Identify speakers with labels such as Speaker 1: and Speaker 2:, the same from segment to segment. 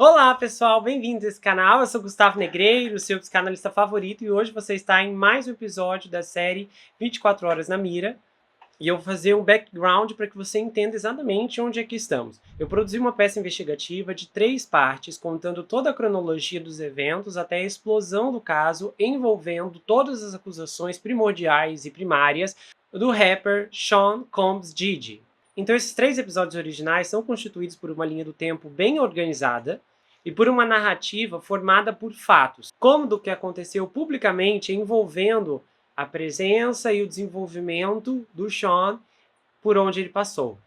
Speaker 1: Olá, pessoal, bem-vindos a esse canal. Eu sou Gustavo Negreiro, seu psicanalista favorito, e hoje você está em mais um episódio da série 24 Horas na Mira. E eu vou fazer um background para que você entenda exatamente onde é que estamos. Eu produzi uma peça investigativa de 3 partes, contando toda a cronologia dos eventos até a explosão do caso, envolvendo todas as acusações primordiais e primárias do rapper Sean Combs Diddy. Então esses 3 episódios originais são constituídos por uma linha do tempo bem organizada e por uma narrativa formada por fatos, como do que aconteceu publicamente envolvendo a presença e o desenvolvimento do Sean por onde ele passou.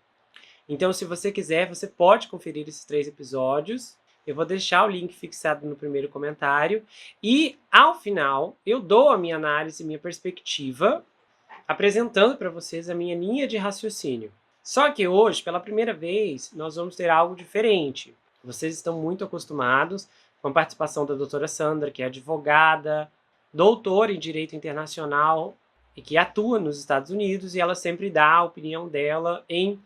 Speaker 1: Então, se você quiser, você pode conferir esses 3 episódios. Eu vou deixar o link fixado no primeiro comentário. E, ao final, eu dou a minha análise, minha perspectiva, apresentando para vocês a minha linha de raciocínio. Só que hoje, pela primeira vez, nós vamos ter algo diferente. Vocês estão muito acostumados com a participação da doutora Sandra, que é advogada, doutora em Direito Internacional e que atua nos Estados Unidos, e ela sempre dá a opinião dela em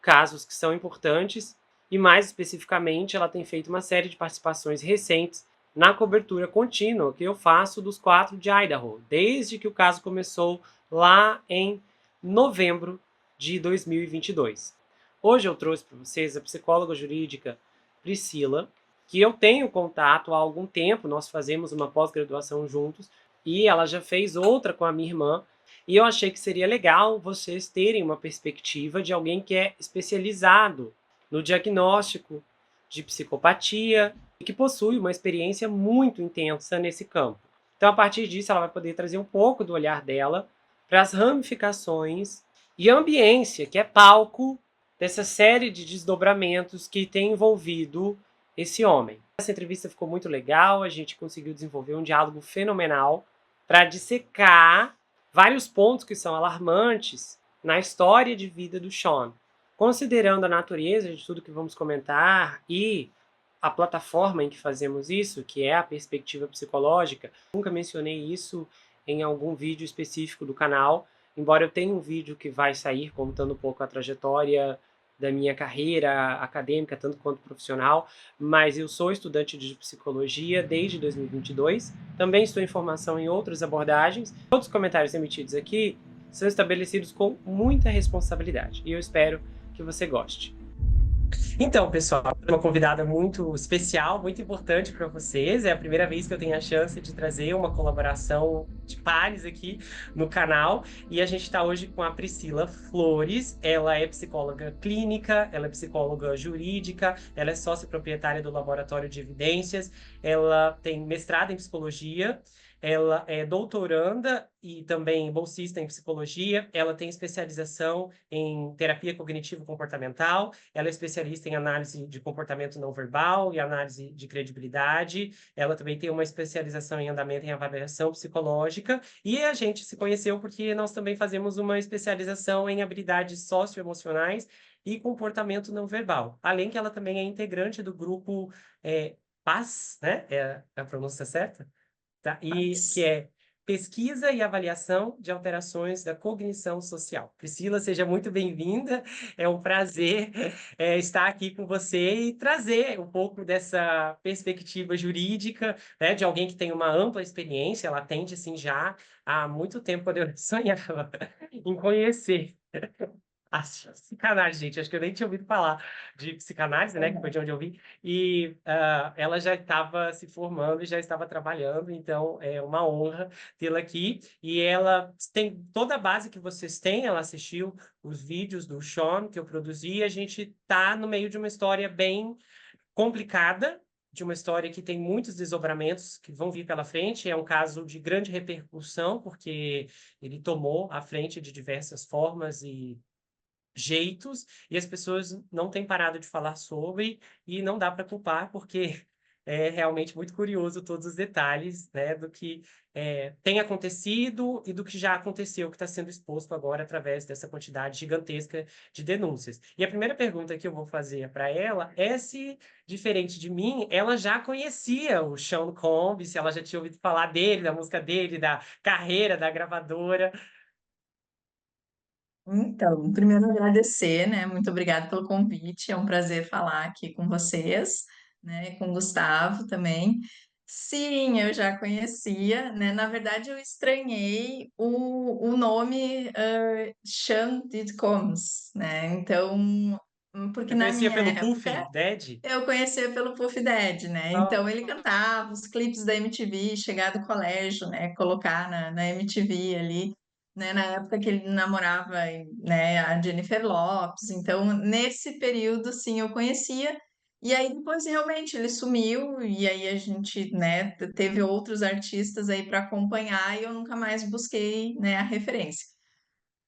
Speaker 1: casos que são importantes, e mais especificamente ela tem feito uma série de participações recentes na cobertura contínua que eu faço dos 4 de Idaho, desde que o caso começou lá em novembro de 2022. Hoje eu trouxe para vocês a psicóloga jurídica Priscila, que eu tenho contato há algum tempo, nós fazemos uma pós-graduação juntos, e ela já fez outra com a minha irmã, e eu achei que seria legal vocês terem uma perspectiva de alguém que é especializado no diagnóstico de psicopatia e que possui uma experiência muito intensa nesse campo. Então, a partir disso, ela vai poder trazer um pouco do olhar dela para as ramificações e a ambiência, que é palco dessa série de desdobramentos que tem envolvido esse homem. Essa entrevista ficou muito legal, a gente conseguiu desenvolver um diálogo fenomenal para dissecar vários pontos que são alarmantes na história de vida do Sean. Considerando a natureza de tudo que vamos comentar e a plataforma em que fazemos isso, que é a perspectiva psicológica, nunca mencionei isso em algum vídeo específico do canal, embora eu tenha um vídeo que vai sair contando um pouco a trajetória da minha carreira acadêmica, tanto quanto profissional, mas eu sou estudante de psicologia desde 2022, também estou em formação em outras abordagens. Todos os comentários emitidos aqui são estabelecidos com muita responsabilidade, e eu espero que você goste. Então, pessoal, uma convidada muito especial, muito importante para vocês. É a primeira vez que eu tenho a chance de trazer uma colaboração de pares aqui no canal. E a gente está hoje com a Priscila Flores. Ela é psicóloga clínica, ela é psicóloga jurídica, ela é sócia proprietária do Laboratório de Evidências, ela tem mestrado em psicologia. Ela é doutoranda e também bolsista em psicologia. Ela tem especialização em terapia cognitivo-comportamental. Ela é especialista em análise de comportamento não verbal e análise de credibilidade. Ela também tem uma especialização em andamento e avaliação psicológica. E a gente se conheceu porque nós também fazemos uma especialização em habilidades socioemocionais e comportamento não verbal. Além que ela também é integrante do grupo PAS, né? É a pronúncia certa? Tá? E que é Pesquisa e Avaliação de Alterações da Cognição Social. Priscila, seja muito bem-vinda. É um prazer estar aqui com você e trazer um pouco dessa perspectiva jurídica, né, de alguém que tem uma ampla experiência. Ela atende, assim, já há muito tempo, quando eu sonhava em conhecer a psicanálise, gente. Acho que eu nem tinha ouvido falar de psicanálise, né? Que foi de onde eu vi. E ela já estava se formando e já estava trabalhando, então é uma honra tê-la aqui. E ela tem toda a base que vocês têm. Ela assistiu os vídeos do Sean que eu produzi. E a gente está no meio de uma história bem complicada, de uma história que tem muitos desdobramentos que vão vir pela frente. É um caso de grande repercussão, porque ele tomou a frente de diversas formas e jeitos, e as pessoas não têm parado de falar sobre, e não dá para culpar, porque é realmente muito curioso todos os detalhes, né, do que tem acontecido e do que já aconteceu, que está sendo exposto agora através dessa quantidade gigantesca de denúncias. E a primeira pergunta que eu vou fazer para ela é se, diferente de mim, ela já conhecia o Sean Combs, se ela já tinha ouvido falar dele, da música dele, da carreira da gravadora.
Speaker 2: Então, primeiro agradecer, né? Muito obrigada pelo convite. É um prazer falar aqui com vocês, né? Com o Gustavo também. Sim, eu já conhecia, né? Na verdade, eu estranhei o nome Sean Diddy Combs, né? Então, porque
Speaker 1: Você
Speaker 2: na
Speaker 1: conhecia
Speaker 2: minha
Speaker 1: pelo
Speaker 2: época
Speaker 1: Puff Daddy?
Speaker 2: eu conhecia pelo Puff Daddy, né? Então ele
Speaker 1: Oh,
Speaker 2: cantava os clipes da MTV, chegar do colégio, né? Colocar na MTV ali, né? Na época que ele namorava, né? A Jennifer Lopez. Então nesse período, sim, eu conhecia. E aí depois realmente ele sumiu e aí a gente, né? Teve outros artistas aí para acompanhar e eu nunca mais busquei, né? A referência.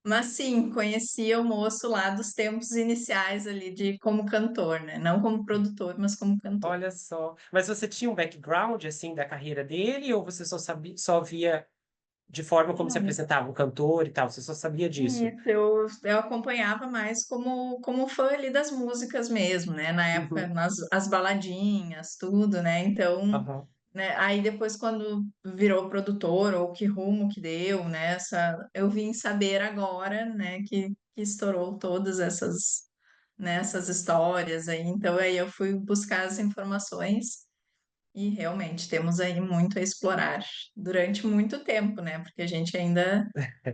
Speaker 2: Mas sim, conhecia o moço lá dos tempos iniciais ali de como cantor, né? Não como produtor, mas como cantor.
Speaker 1: olha só. Mas você tinha um background assim da carreira dele ou você só sabia, só via de forma como se
Speaker 2: Não,
Speaker 1: apresentava um cantor e tal? Você só sabia disso?
Speaker 2: isso, eu acompanhava mais como fã ali das músicas mesmo, né? Na época,
Speaker 1: Uhum.
Speaker 2: as baladinhas, tudo, né? Então,
Speaker 1: Aham.
Speaker 2: né? Aí depois, quando virou produtor, ou que rumo que deu, né? Eu vim saber agora, né? Que estourou todas essas histórias aí. Então, aí eu fui buscar as informações. E realmente temos aí muito a explorar durante muito tempo, né? Porque a gente ainda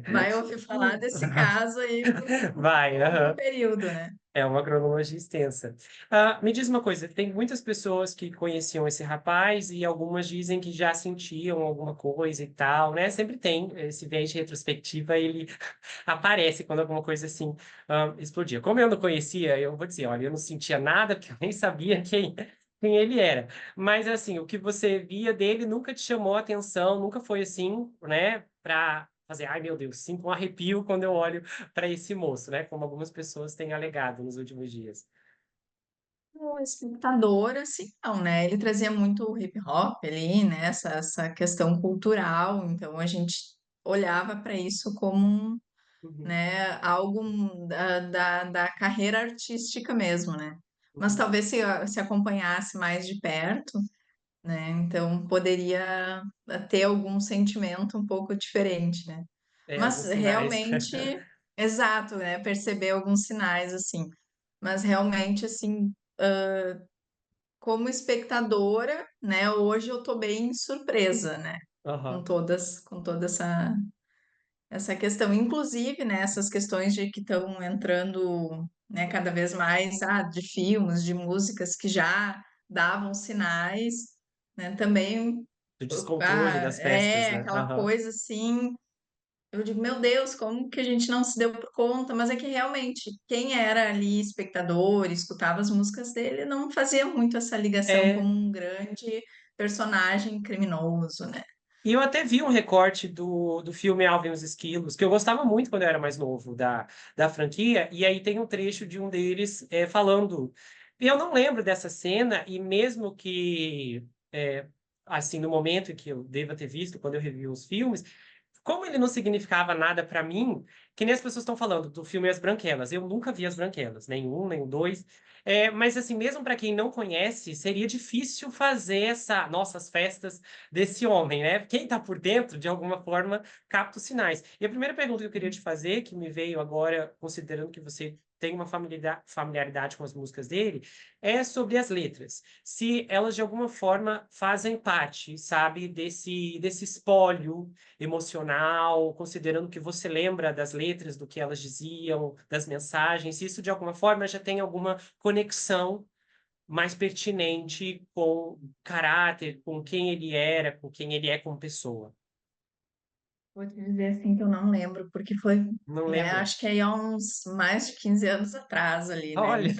Speaker 2: vai ouvir falar desse caso aí por um
Speaker 1: Vai,
Speaker 2: longo
Speaker 1: aham.
Speaker 2: período, né?
Speaker 1: É uma cronologia extensa. Ah, me diz uma coisa, tem muitas pessoas que conheciam esse rapaz e algumas dizem que já sentiam alguma coisa e tal, né? Sempre tem esse viés de retrospectiva, ele aparece quando alguma coisa assim explodia. Como eu não conhecia, eu vou dizer, olha, eu não sentia nada, porque eu nem sabia quem ele era. Mas assim, o que você via dele nunca te chamou a atenção, nunca foi assim, né? Pra fazer, ai meu Deus, sinto um arrepio quando eu olho para esse moço, né? Como algumas pessoas têm alegado nos últimos dias.
Speaker 2: O espectador, assim, não, né? Ele trazia muito o hip hop ali, né? Essa questão cultural, então a gente olhava para isso como,
Speaker 1: Uhum,
Speaker 2: né, algo da carreira artística mesmo, né? Mas
Speaker 1: uhum.
Speaker 2: talvez se acompanhasse mais de perto, né? Então poderia ter algum sentimento um pouco diferente, né?
Speaker 1: É,
Speaker 2: Mas
Speaker 1: alguns sinais.
Speaker 2: realmente, exato, né? Perceber alguns sinais assim. Mas realmente, assim, como espectadora, né? Hoje eu tô bem surpresa, né?
Speaker 1: Aham.
Speaker 2: Com toda essa questão, inclusive, né? Essas questões de que estão entrando, né? Cada vez mais, de filmes, de músicas que já davam sinais, né? Também,
Speaker 1: Do descontrole das festas, né?
Speaker 2: aquela
Speaker 1: Aham.
Speaker 2: coisa assim. Eu digo, meu Deus, como que a gente não se deu por conta? Mas é que realmente, quem era ali espectador, escutava as músicas dele, não fazia muito essa ligação como
Speaker 1: É,
Speaker 2: um grande personagem criminoso, né?
Speaker 1: e eu até vi um recorte do filme Alvin e os Esquilos, que eu gostava muito quando eu era mais novo da franquia, e aí tem um trecho de um deles falando. E eu não lembro dessa cena, e mesmo que, assim, no momento em que eu deva ter visto, quando eu revi os filmes, como ele não significava nada para mim, que nem as pessoas estão falando do filme As Branquelas. Eu nunca vi As Branquelas, nem um, nem o dois. Mas assim, mesmo para quem não conhece, seria difícil fazer nossas festas desse homem, né? Quem está por dentro, de alguma forma, capta os sinais. E a primeira pergunta que eu queria te fazer, que me veio agora, considerando que você tem uma familiaridade com as músicas dele, é sobre as letras. Se elas de alguma forma fazem parte, sabe, desse espólio emocional, considerando que você lembra das letras, do que elas diziam, das mensagens, se isso de alguma forma já tem alguma conexão mais pertinente com o caráter, com quem ele era, com quem ele é como pessoa.
Speaker 2: Vou te dizer assim que eu não lembro, porque foi,
Speaker 1: Não
Speaker 2: né,
Speaker 1: lembra?
Speaker 2: acho que aí há uns mais de 15 anos atrás ali, né?
Speaker 1: Olha,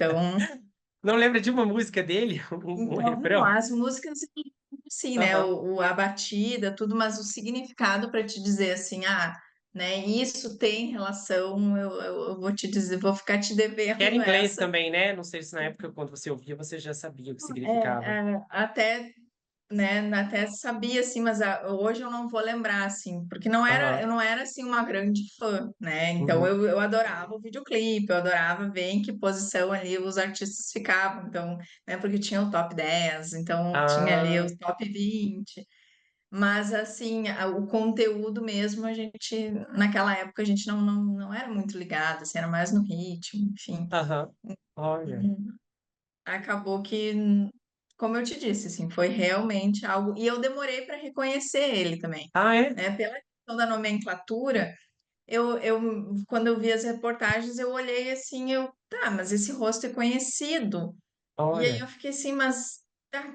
Speaker 1: não lembra de uma música dele? Um
Speaker 2: Então, não,
Speaker 1: refrão?
Speaker 2: as músicas, sim, né?
Speaker 1: Aham.
Speaker 2: A batida, tudo, mas o significado para te dizer assim, né? Isso tem relação, eu vou te dizer, vou ficar te
Speaker 1: Que era
Speaker 2: devendo
Speaker 1: inglês
Speaker 2: essa.
Speaker 1: também, né? Não sei se na época, quando você ouvia, você já sabia o que significava.
Speaker 2: Até, né? Até sabia assim, mas hoje eu não vou lembrar assim, porque não era,
Speaker 1: Aham.
Speaker 2: eu não era assim uma grande fã, né? Então
Speaker 1: Uhum.
Speaker 2: eu adorava o videoclipe, eu adorava ver em que posição ali os artistas ficavam, então, né? Porque tinha o top 10, então tinha ali
Speaker 1: Ah,
Speaker 2: o top 20. Mas assim, o conteúdo mesmo, naquela época a gente não era muito ligado, assim, era mais no ritmo, enfim.
Speaker 1: aham. Olha.
Speaker 2: Hum, Acabou que como eu te disse, assim, foi realmente algo. E eu demorei para reconhecer ele também,
Speaker 1: Ah, é?
Speaker 2: né? Pela questão da nomenclatura, quando eu vi as reportagens, eu olhei assim, tá, mas esse rosto é conhecido. E aí
Speaker 1: Olha.
Speaker 2: eu fiquei assim, mas tá,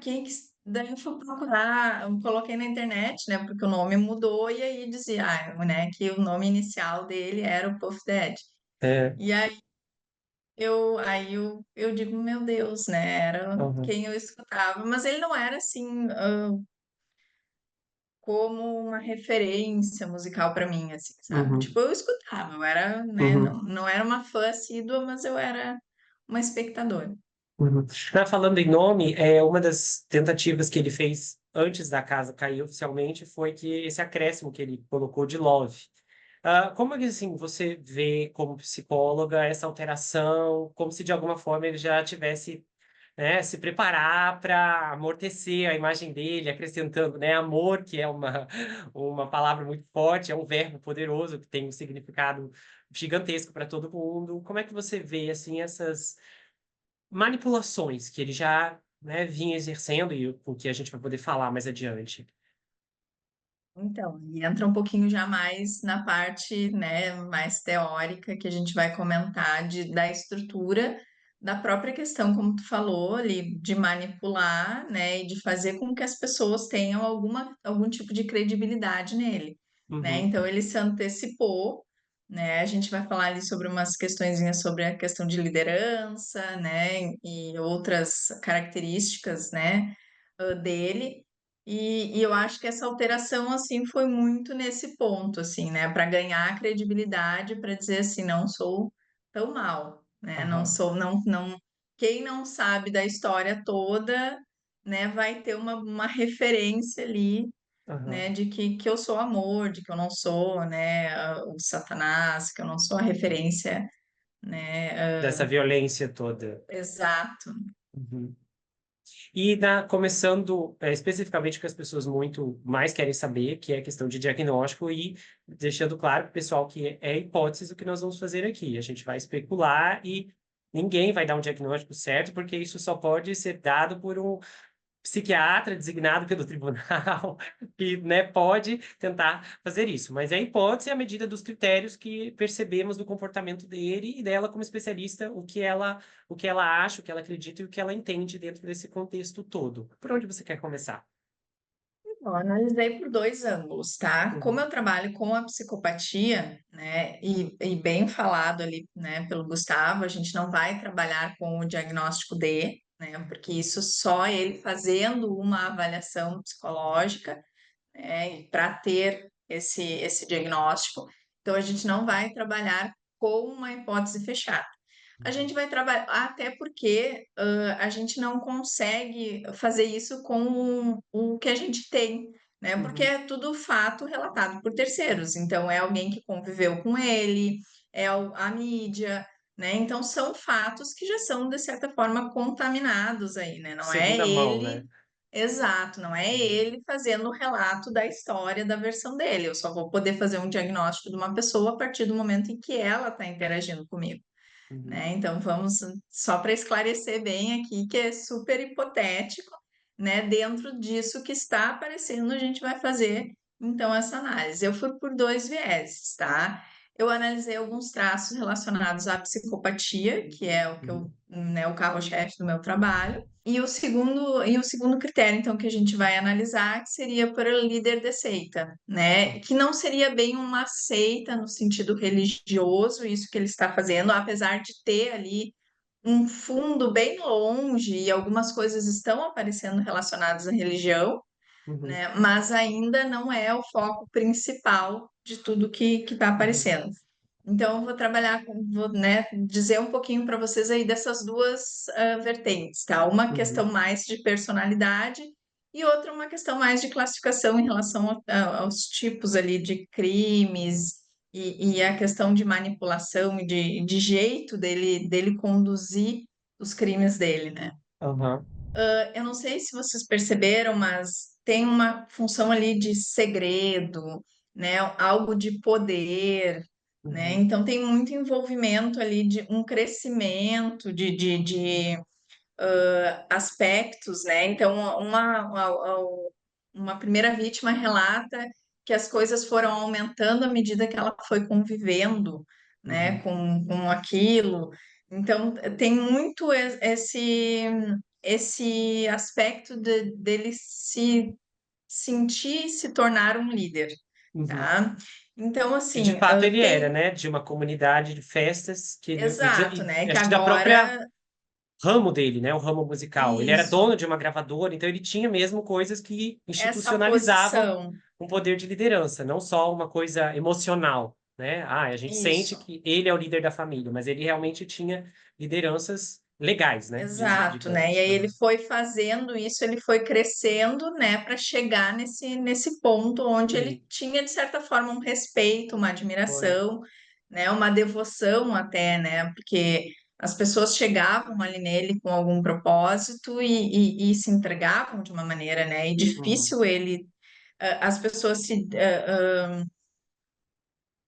Speaker 2: daí eu fui procurar, eu coloquei na internet, né? Porque o nome mudou e aí dizia, né, que o nome inicial dele era o Puff Daddy.
Speaker 1: É.
Speaker 2: E aí eu digo, meu Deus, né? Era
Speaker 1: Uhum.
Speaker 2: quem eu escutava, mas ele não era assim, como uma referência musical para mim, assim, sabe?
Speaker 1: Uhum.
Speaker 2: Tipo, eu escutava, eu era, né?
Speaker 1: Uhum.
Speaker 2: Não era uma fã assídua, mas eu era uma espectadora.
Speaker 1: Uhum. Falando em nome, uma das tentativas que ele fez antes da casa cair oficialmente foi que esse acréscimo que ele colocou de Love. Como que assim, você vê como psicóloga essa alteração, como se de alguma forma ele já tivesse, né, se preparar para amortecer a imagem dele, acrescentando, né, amor, que é uma palavra muito forte, é um verbo poderoso que tem um significado gigantesco para todo mundo. Como é que você vê assim essas manipulações que ele já, né, vinha exercendo e o que a gente vai poder falar mais adiante?
Speaker 2: Então, e entra um pouquinho já mais na parte, né, mais teórica que a gente vai comentar da estrutura da própria questão, como tu falou ali, de manipular, né, e de fazer com que as pessoas tenham algum tipo de credibilidade nele, né?
Speaker 1: Uhum,
Speaker 2: Então ele se antecipou, né? A gente vai falar ali sobre umas questõezinhas sobre a questão de liderança, né, e outras características, né, dele. E eu acho que essa alteração assim foi muito nesse ponto assim, né, para ganhar credibilidade, para dizer assim, não sou tão mal, né? Não
Speaker 1: aham,
Speaker 2: sou, não, quem não sabe da história toda, né, vai ter uma referência ali, né,
Speaker 1: aham.
Speaker 2: de que eu sou amor, de que eu não sou, né, o Satanás, que eu não sou a referência, né,
Speaker 1: Dessa violência toda.
Speaker 2: exato.
Speaker 1: Uhum. E começando especificamente o que as pessoas muito mais querem saber, que é a questão de diagnóstico, e deixando claro para o pessoal que é hipótese o que nós vamos fazer aqui. A gente vai especular e ninguém vai dar um diagnóstico certo, porque isso só pode ser dado por um psiquiatra designado pelo tribunal que, né, pode tentar fazer isso. Mas é a hipótese à medida dos critérios que percebemos do comportamento dele e dela como especialista, o que ela acha, o que ela acredita e o que ela entende dentro desse contexto todo. Por onde você quer começar?
Speaker 2: Eu analisei por dois ângulos, tá? Como
Speaker 1: Uhum,
Speaker 2: eu trabalho com a psicopatia, né, e bem falado ali, né, pelo Gustavo, a gente não vai trabalhar com o diagnóstico D, né, porque isso só ele fazendo uma avaliação psicológica, né, para ter esse diagnóstico. Então, a gente não vai trabalhar com uma hipótese fechada. A
Speaker 1: uhum,
Speaker 2: gente vai trabalhar, até porque a gente não consegue fazer isso com o que a gente tem, né? Porque
Speaker 1: uhum,
Speaker 2: é tudo fato relatado por terceiros. Então, é alguém que conviveu com ele, a mídia, né? Então, são fatos que já são, de certa forma, contaminados aí, né? Não é
Speaker 1: segunda mão,
Speaker 2: ele.
Speaker 1: né?
Speaker 2: Exato, não é
Speaker 1: Uhum,
Speaker 2: ele fazendo o relato da história, da versão dele. Eu só vou poder fazer um diagnóstico de uma pessoa a partir do momento em que ela está interagindo comigo,
Speaker 1: uhum,
Speaker 2: né? Então vamos só para esclarecer bem aqui que é super hipotético, né? Dentro disso que está aparecendo, a gente vai fazer então essa análise. Eu fui por dois vieses, tá? Eu analisei alguns traços relacionados à psicopatia, que é o que
Speaker 1: uhum,
Speaker 2: eu, né, o carro-chefe do meu trabalho. E o segundo critério, então, que a gente vai analisar, que seria para o líder de seita, né? Que não seria bem uma seita no sentido religioso, isso que ele está fazendo, apesar de ter ali um fundo bem longe e algumas coisas estão aparecendo relacionadas à religião,
Speaker 1: uhum,
Speaker 2: né? Mas ainda não é o foco principal de tudo que está
Speaker 1: uhum,
Speaker 2: aparecendo. Então, eu vou trabalhar vou, né, dizer um pouquinho para vocês aí dessas duas vertentes, tá? Uma questão
Speaker 1: uhum,
Speaker 2: mais de personalidade e outra uma questão mais de classificação em relação aos tipos ali de crimes e a questão de manipulação e de jeito dele conduzir os crimes dele, né?
Speaker 1: aham,
Speaker 2: Eu não sei se vocês perceberam, mas tem uma função ali de segredo, né? Algo de poder, né?
Speaker 1: uhum,
Speaker 2: Então tem muito envolvimento ali de um crescimento, aspectos, né? Então, uma primeira vítima relata que as coisas foram aumentando à medida que ela foi convivendo, né,
Speaker 1: Uhum.
Speaker 2: com aquilo. Então, tem muito esse aspecto dele se sentir e se tornar um líder,
Speaker 1: Uhum.
Speaker 2: tá? Então,
Speaker 1: E de
Speaker 2: assim,
Speaker 1: fato ele era,
Speaker 2: tem.
Speaker 1: né? De uma comunidade de festas que
Speaker 2: Exato, né?
Speaker 1: e
Speaker 2: Que
Speaker 1: acho que da própria
Speaker 2: agora.
Speaker 1: ramo dele, né? O ramo musical. Ele era
Speaker 2: Isso,
Speaker 1: dono de uma gravadora, então ele tinha mesmo coisas que
Speaker 2: essa
Speaker 1: institucionalizavam
Speaker 2: posição.
Speaker 1: um poder de liderança, não só uma coisa emocional, né? Ah, a gente sente
Speaker 2: Isso.
Speaker 1: que ele é o líder da família, mas ele realmente tinha lideranças legais, né?
Speaker 2: Exato, né? E
Speaker 1: Digamos.
Speaker 2: aí ele
Speaker 1: Aham.
Speaker 2: foi fazendo isso, ele foi crescendo, né, para chegar nesse ponto onde ele
Speaker 1: Sim,
Speaker 2: tinha, de certa forma, um respeito, uma
Speaker 1: foi.
Speaker 2: admiração, né, uma devoção até, né? Porque as pessoas chegavam ali nele com algum propósito e se entregavam de uma maneira, né? E
Speaker 1: Uhum.
Speaker 2: difícil as pessoas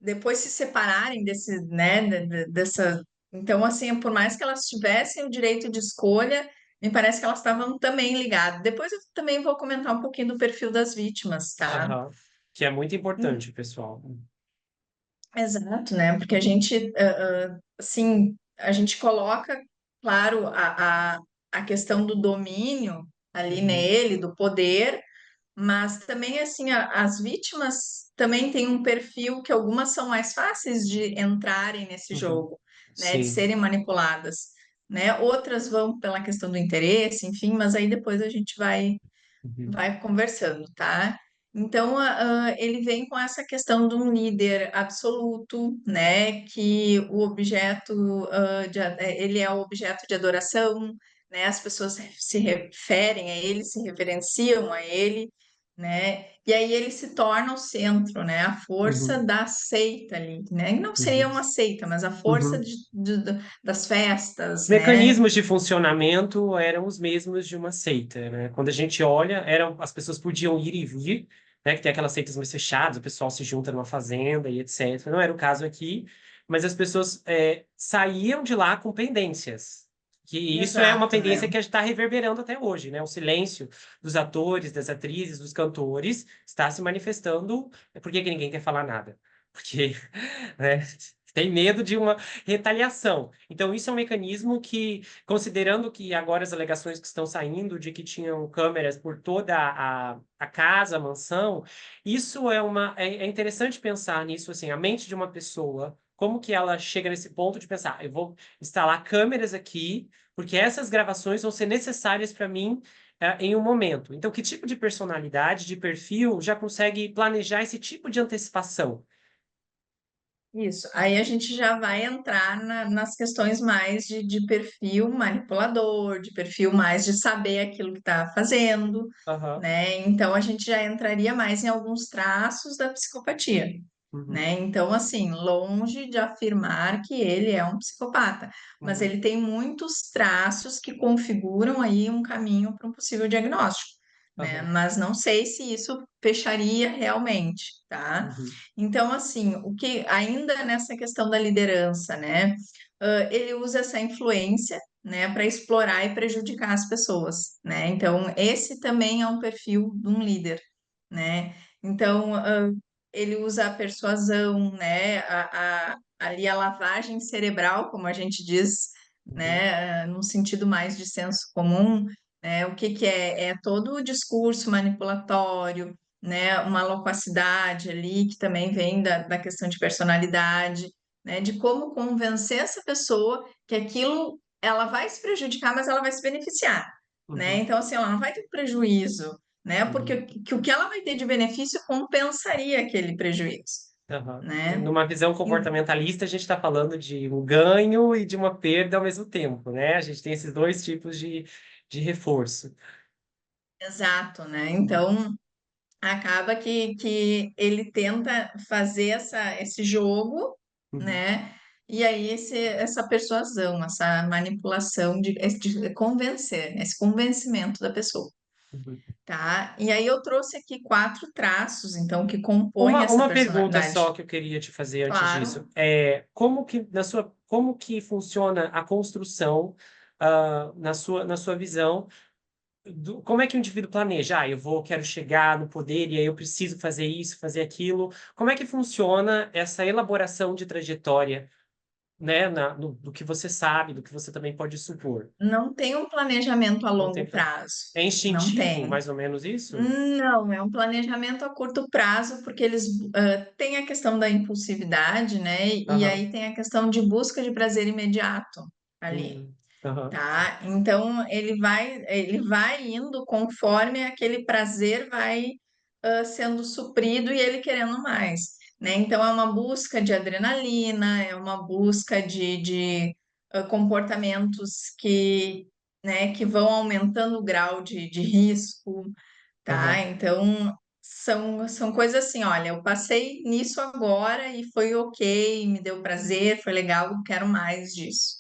Speaker 2: depois se separarem né, dessa. Então, assim, por mais que elas tivessem o direito de escolha, me parece que elas estavam também ligadas. Depois eu também vou comentar um pouquinho do perfil das vítimas, tá?
Speaker 1: Aham. Que é muito
Speaker 2: Hum,
Speaker 1: importante, pessoal.
Speaker 2: Exato, né? Porque a gente, assim, a gente coloca, claro, a questão do domínio ali
Speaker 1: Uhum.
Speaker 2: nele, do poder. Mas também, assim, as vítimas também têm um perfil que algumas são mais fáceis de entrarem nesse
Speaker 1: Uhum.
Speaker 2: jogo, né, de
Speaker 1: Sim.
Speaker 2: serem manipuladas, né? Outras vão pela questão do interesse, enfim, mas aí depois a gente
Speaker 1: Uhum.
Speaker 2: vai conversando, tá? Então, ele vem com essa questão de um líder absoluto, né? Que o objeto, ele é o objeto de adoração, né? As pessoas se referem a ele, se reverenciam a ele, né? E aí ele se torna o centro, né? A força
Speaker 1: Uhum.
Speaker 2: da seita ali, né? E não seria
Speaker 1: Uhum.
Speaker 2: uma seita, mas a força
Speaker 1: Uhum.
Speaker 2: das festas,
Speaker 1: Os
Speaker 2: né?
Speaker 1: mecanismos de funcionamento eram os mesmos de uma seita, né? Quando a gente olha, as pessoas podiam ir e vir, né? Que tem aquelas seitas mais fechadas, o pessoal se junta numa fazenda e etc. Não era o caso aqui, mas as pessoas saíam de lá com pendências. Que isso é uma
Speaker 2: Exato,
Speaker 1: pendência
Speaker 2: né?
Speaker 1: que está reverberando até hoje, né? O silêncio dos atores, das atrizes, dos cantores está se manifestando. Por que que ninguém quer falar nada? Porque, né? Tem medo de uma retaliação. Então, isso é um mecanismo que, considerando que agora as alegações que estão saindo de que tinham câmeras por toda a casa, a mansão, isso é interessante pensar nisso, assim, a mente de uma pessoa, como que ela chega nesse ponto de pensar, eu vou instalar câmeras aqui, porque essas gravações vão ser necessárias para mim, em um momento. Então, que tipo de personalidade, de perfil já consegue planejar esse tipo de antecipação?
Speaker 2: Isso. Aí a gente já vai entrar nas questões mais de perfil manipulador, de perfil mais de saber aquilo que está fazendo,
Speaker 1: Aham.
Speaker 2: né? Então a gente já entraria mais em alguns traços da psicopatia,
Speaker 1: Uhum.
Speaker 2: né? Então, assim, longe de afirmar que ele é um psicopata, mas
Speaker 1: Uhum.
Speaker 2: ele tem muitos traços que configuram aí um caminho para um possível diagnóstico, né?
Speaker 1: Aham.
Speaker 2: Mas não sei se isso fecharia realmente, tá?
Speaker 1: Uhum.
Speaker 2: Então, assim, o que ainda nessa questão da liderança, né? Ele usa essa influência, né, para explorar e prejudicar as pessoas, né? Então, esse também é um perfil de um líder, né? Então, ele usa a persuasão, né? Ali a lavagem cerebral, como a gente diz,
Speaker 1: Uhum.
Speaker 2: né? No sentido mais de senso comum, né? O que que é? É todo o discurso manipulatório, né? Uma loquacidade ali, que também vem da questão de personalidade, né? De como convencer essa pessoa que aquilo ela vai se prejudicar, mas ela vai se beneficiar, né?
Speaker 1: Uhum.
Speaker 2: Então, assim, ela não vai ter prejuízo, né? Porque
Speaker 1: Uhum.
Speaker 2: o que ela vai ter de benefício compensaria aquele prejuízo,
Speaker 1: Aham.
Speaker 2: né?
Speaker 1: Numa visão
Speaker 2: Em-
Speaker 1: comportamentalista, a gente está falando de um ganho e de uma perda ao mesmo tempo, né? A gente tem esses dois tipos de reforço.
Speaker 2: Exato, né?
Speaker 1: Uhum.
Speaker 2: Então, acaba que ele tenta fazer esse jogo,
Speaker 1: Uhum.
Speaker 2: né? E aí essa persuasão, essa manipulação de convencer, esse convencimento da pessoa,
Speaker 1: Uhum.
Speaker 2: tá? E aí eu trouxe aqui quatro traços, então, que compõem
Speaker 1: Uma,
Speaker 2: essa
Speaker 1: uma pergunta
Speaker 2: personalidade.
Speaker 1: só que eu queria te fazer antes
Speaker 2: Claro.
Speaker 1: disso é como que funciona a construção na sua visão, como é que o indivíduo planeja? Quero chegar no poder e aí eu preciso fazer isso, fazer aquilo. Como é que funciona essa elaboração de trajetória, né, do que você sabe, do que você também pode supor?
Speaker 2: Não tem um planejamento a
Speaker 1: Não tem
Speaker 2: longo
Speaker 1: pra...
Speaker 2: prazo.
Speaker 1: É
Speaker 2: Não
Speaker 1: instintivo,
Speaker 2: tem.
Speaker 1: mais ou menos isso?
Speaker 2: Não, é um planejamento a curto prazo, porque eles têm a questão da impulsividade, né? E
Speaker 1: Aham.
Speaker 2: aí tem a questão de busca de prazer imediato ali.
Speaker 1: Aham.
Speaker 2: Tá? Então ele vai indo conforme aquele prazer vai sendo suprido e ele querendo mais, né? Então é uma busca de adrenalina, é uma busca de comportamentos que vão aumentando o grau de risco, tá?
Speaker 1: Aham.
Speaker 2: Então, são coisas assim, olha, eu passei nisso agora e foi ok, me deu prazer, foi legal, eu quero mais disso,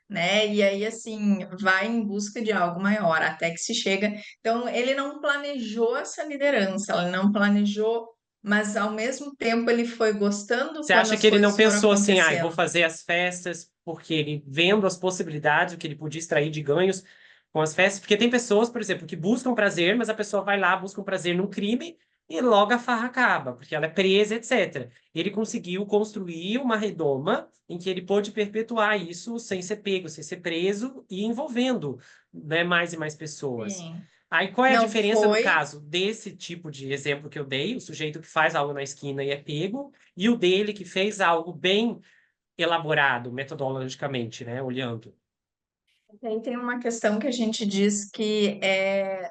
Speaker 2: né? E aí, assim, vai em busca de algo maior, até que se chega. Então, ele não planejou essa liderança, ele não planejou, mas ao mesmo tempo ele foi gostando
Speaker 1: Você
Speaker 2: quando
Speaker 1: acha
Speaker 2: as
Speaker 1: que ele não
Speaker 2: coisas foram
Speaker 1: pensou assim, vou
Speaker 2: acontecendo.
Speaker 1: fazer as festas, porque ele vendo as possibilidades, o que ele podia extrair de ganhos com as festas? Porque tem pessoas, por exemplo, que buscam prazer, mas a pessoa vai lá, busca um prazer num crime e logo a farra acaba, porque ela é presa, etc. Ele conseguiu construir uma redoma em que ele pôde perpetuar isso sem ser pego, sem ser preso e envolvendo, né, mais e mais pessoas.
Speaker 2: Sim.
Speaker 1: Aí, qual é a
Speaker 2: Não
Speaker 1: diferença no
Speaker 2: foi.
Speaker 1: caso desse tipo de exemplo que eu dei, o sujeito que faz algo na esquina e é pego, e o dele que fez algo bem elaborado metodologicamente, né? Olhando.
Speaker 2: Tem uma questão que a gente diz que é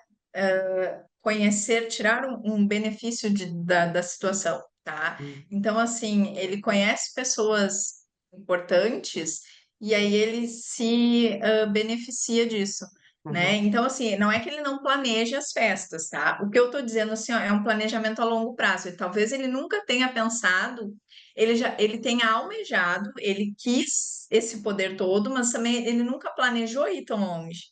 Speaker 2: conhecer, tirar um benefício da situação, tá?
Speaker 1: Hum.
Speaker 2: Então, assim, ele conhece pessoas importantes e aí ele se beneficia disso, né?
Speaker 1: Uhum.
Speaker 2: Então, assim, não é que ele não planeje as festas, tá? O que eu tô dizendo, assim, ó, é um planejamento a longo prazo. E talvez ele nunca tenha pensado, ele tenha almejado, ele quis esse poder todo, mas também ele nunca planejou ir tão longe.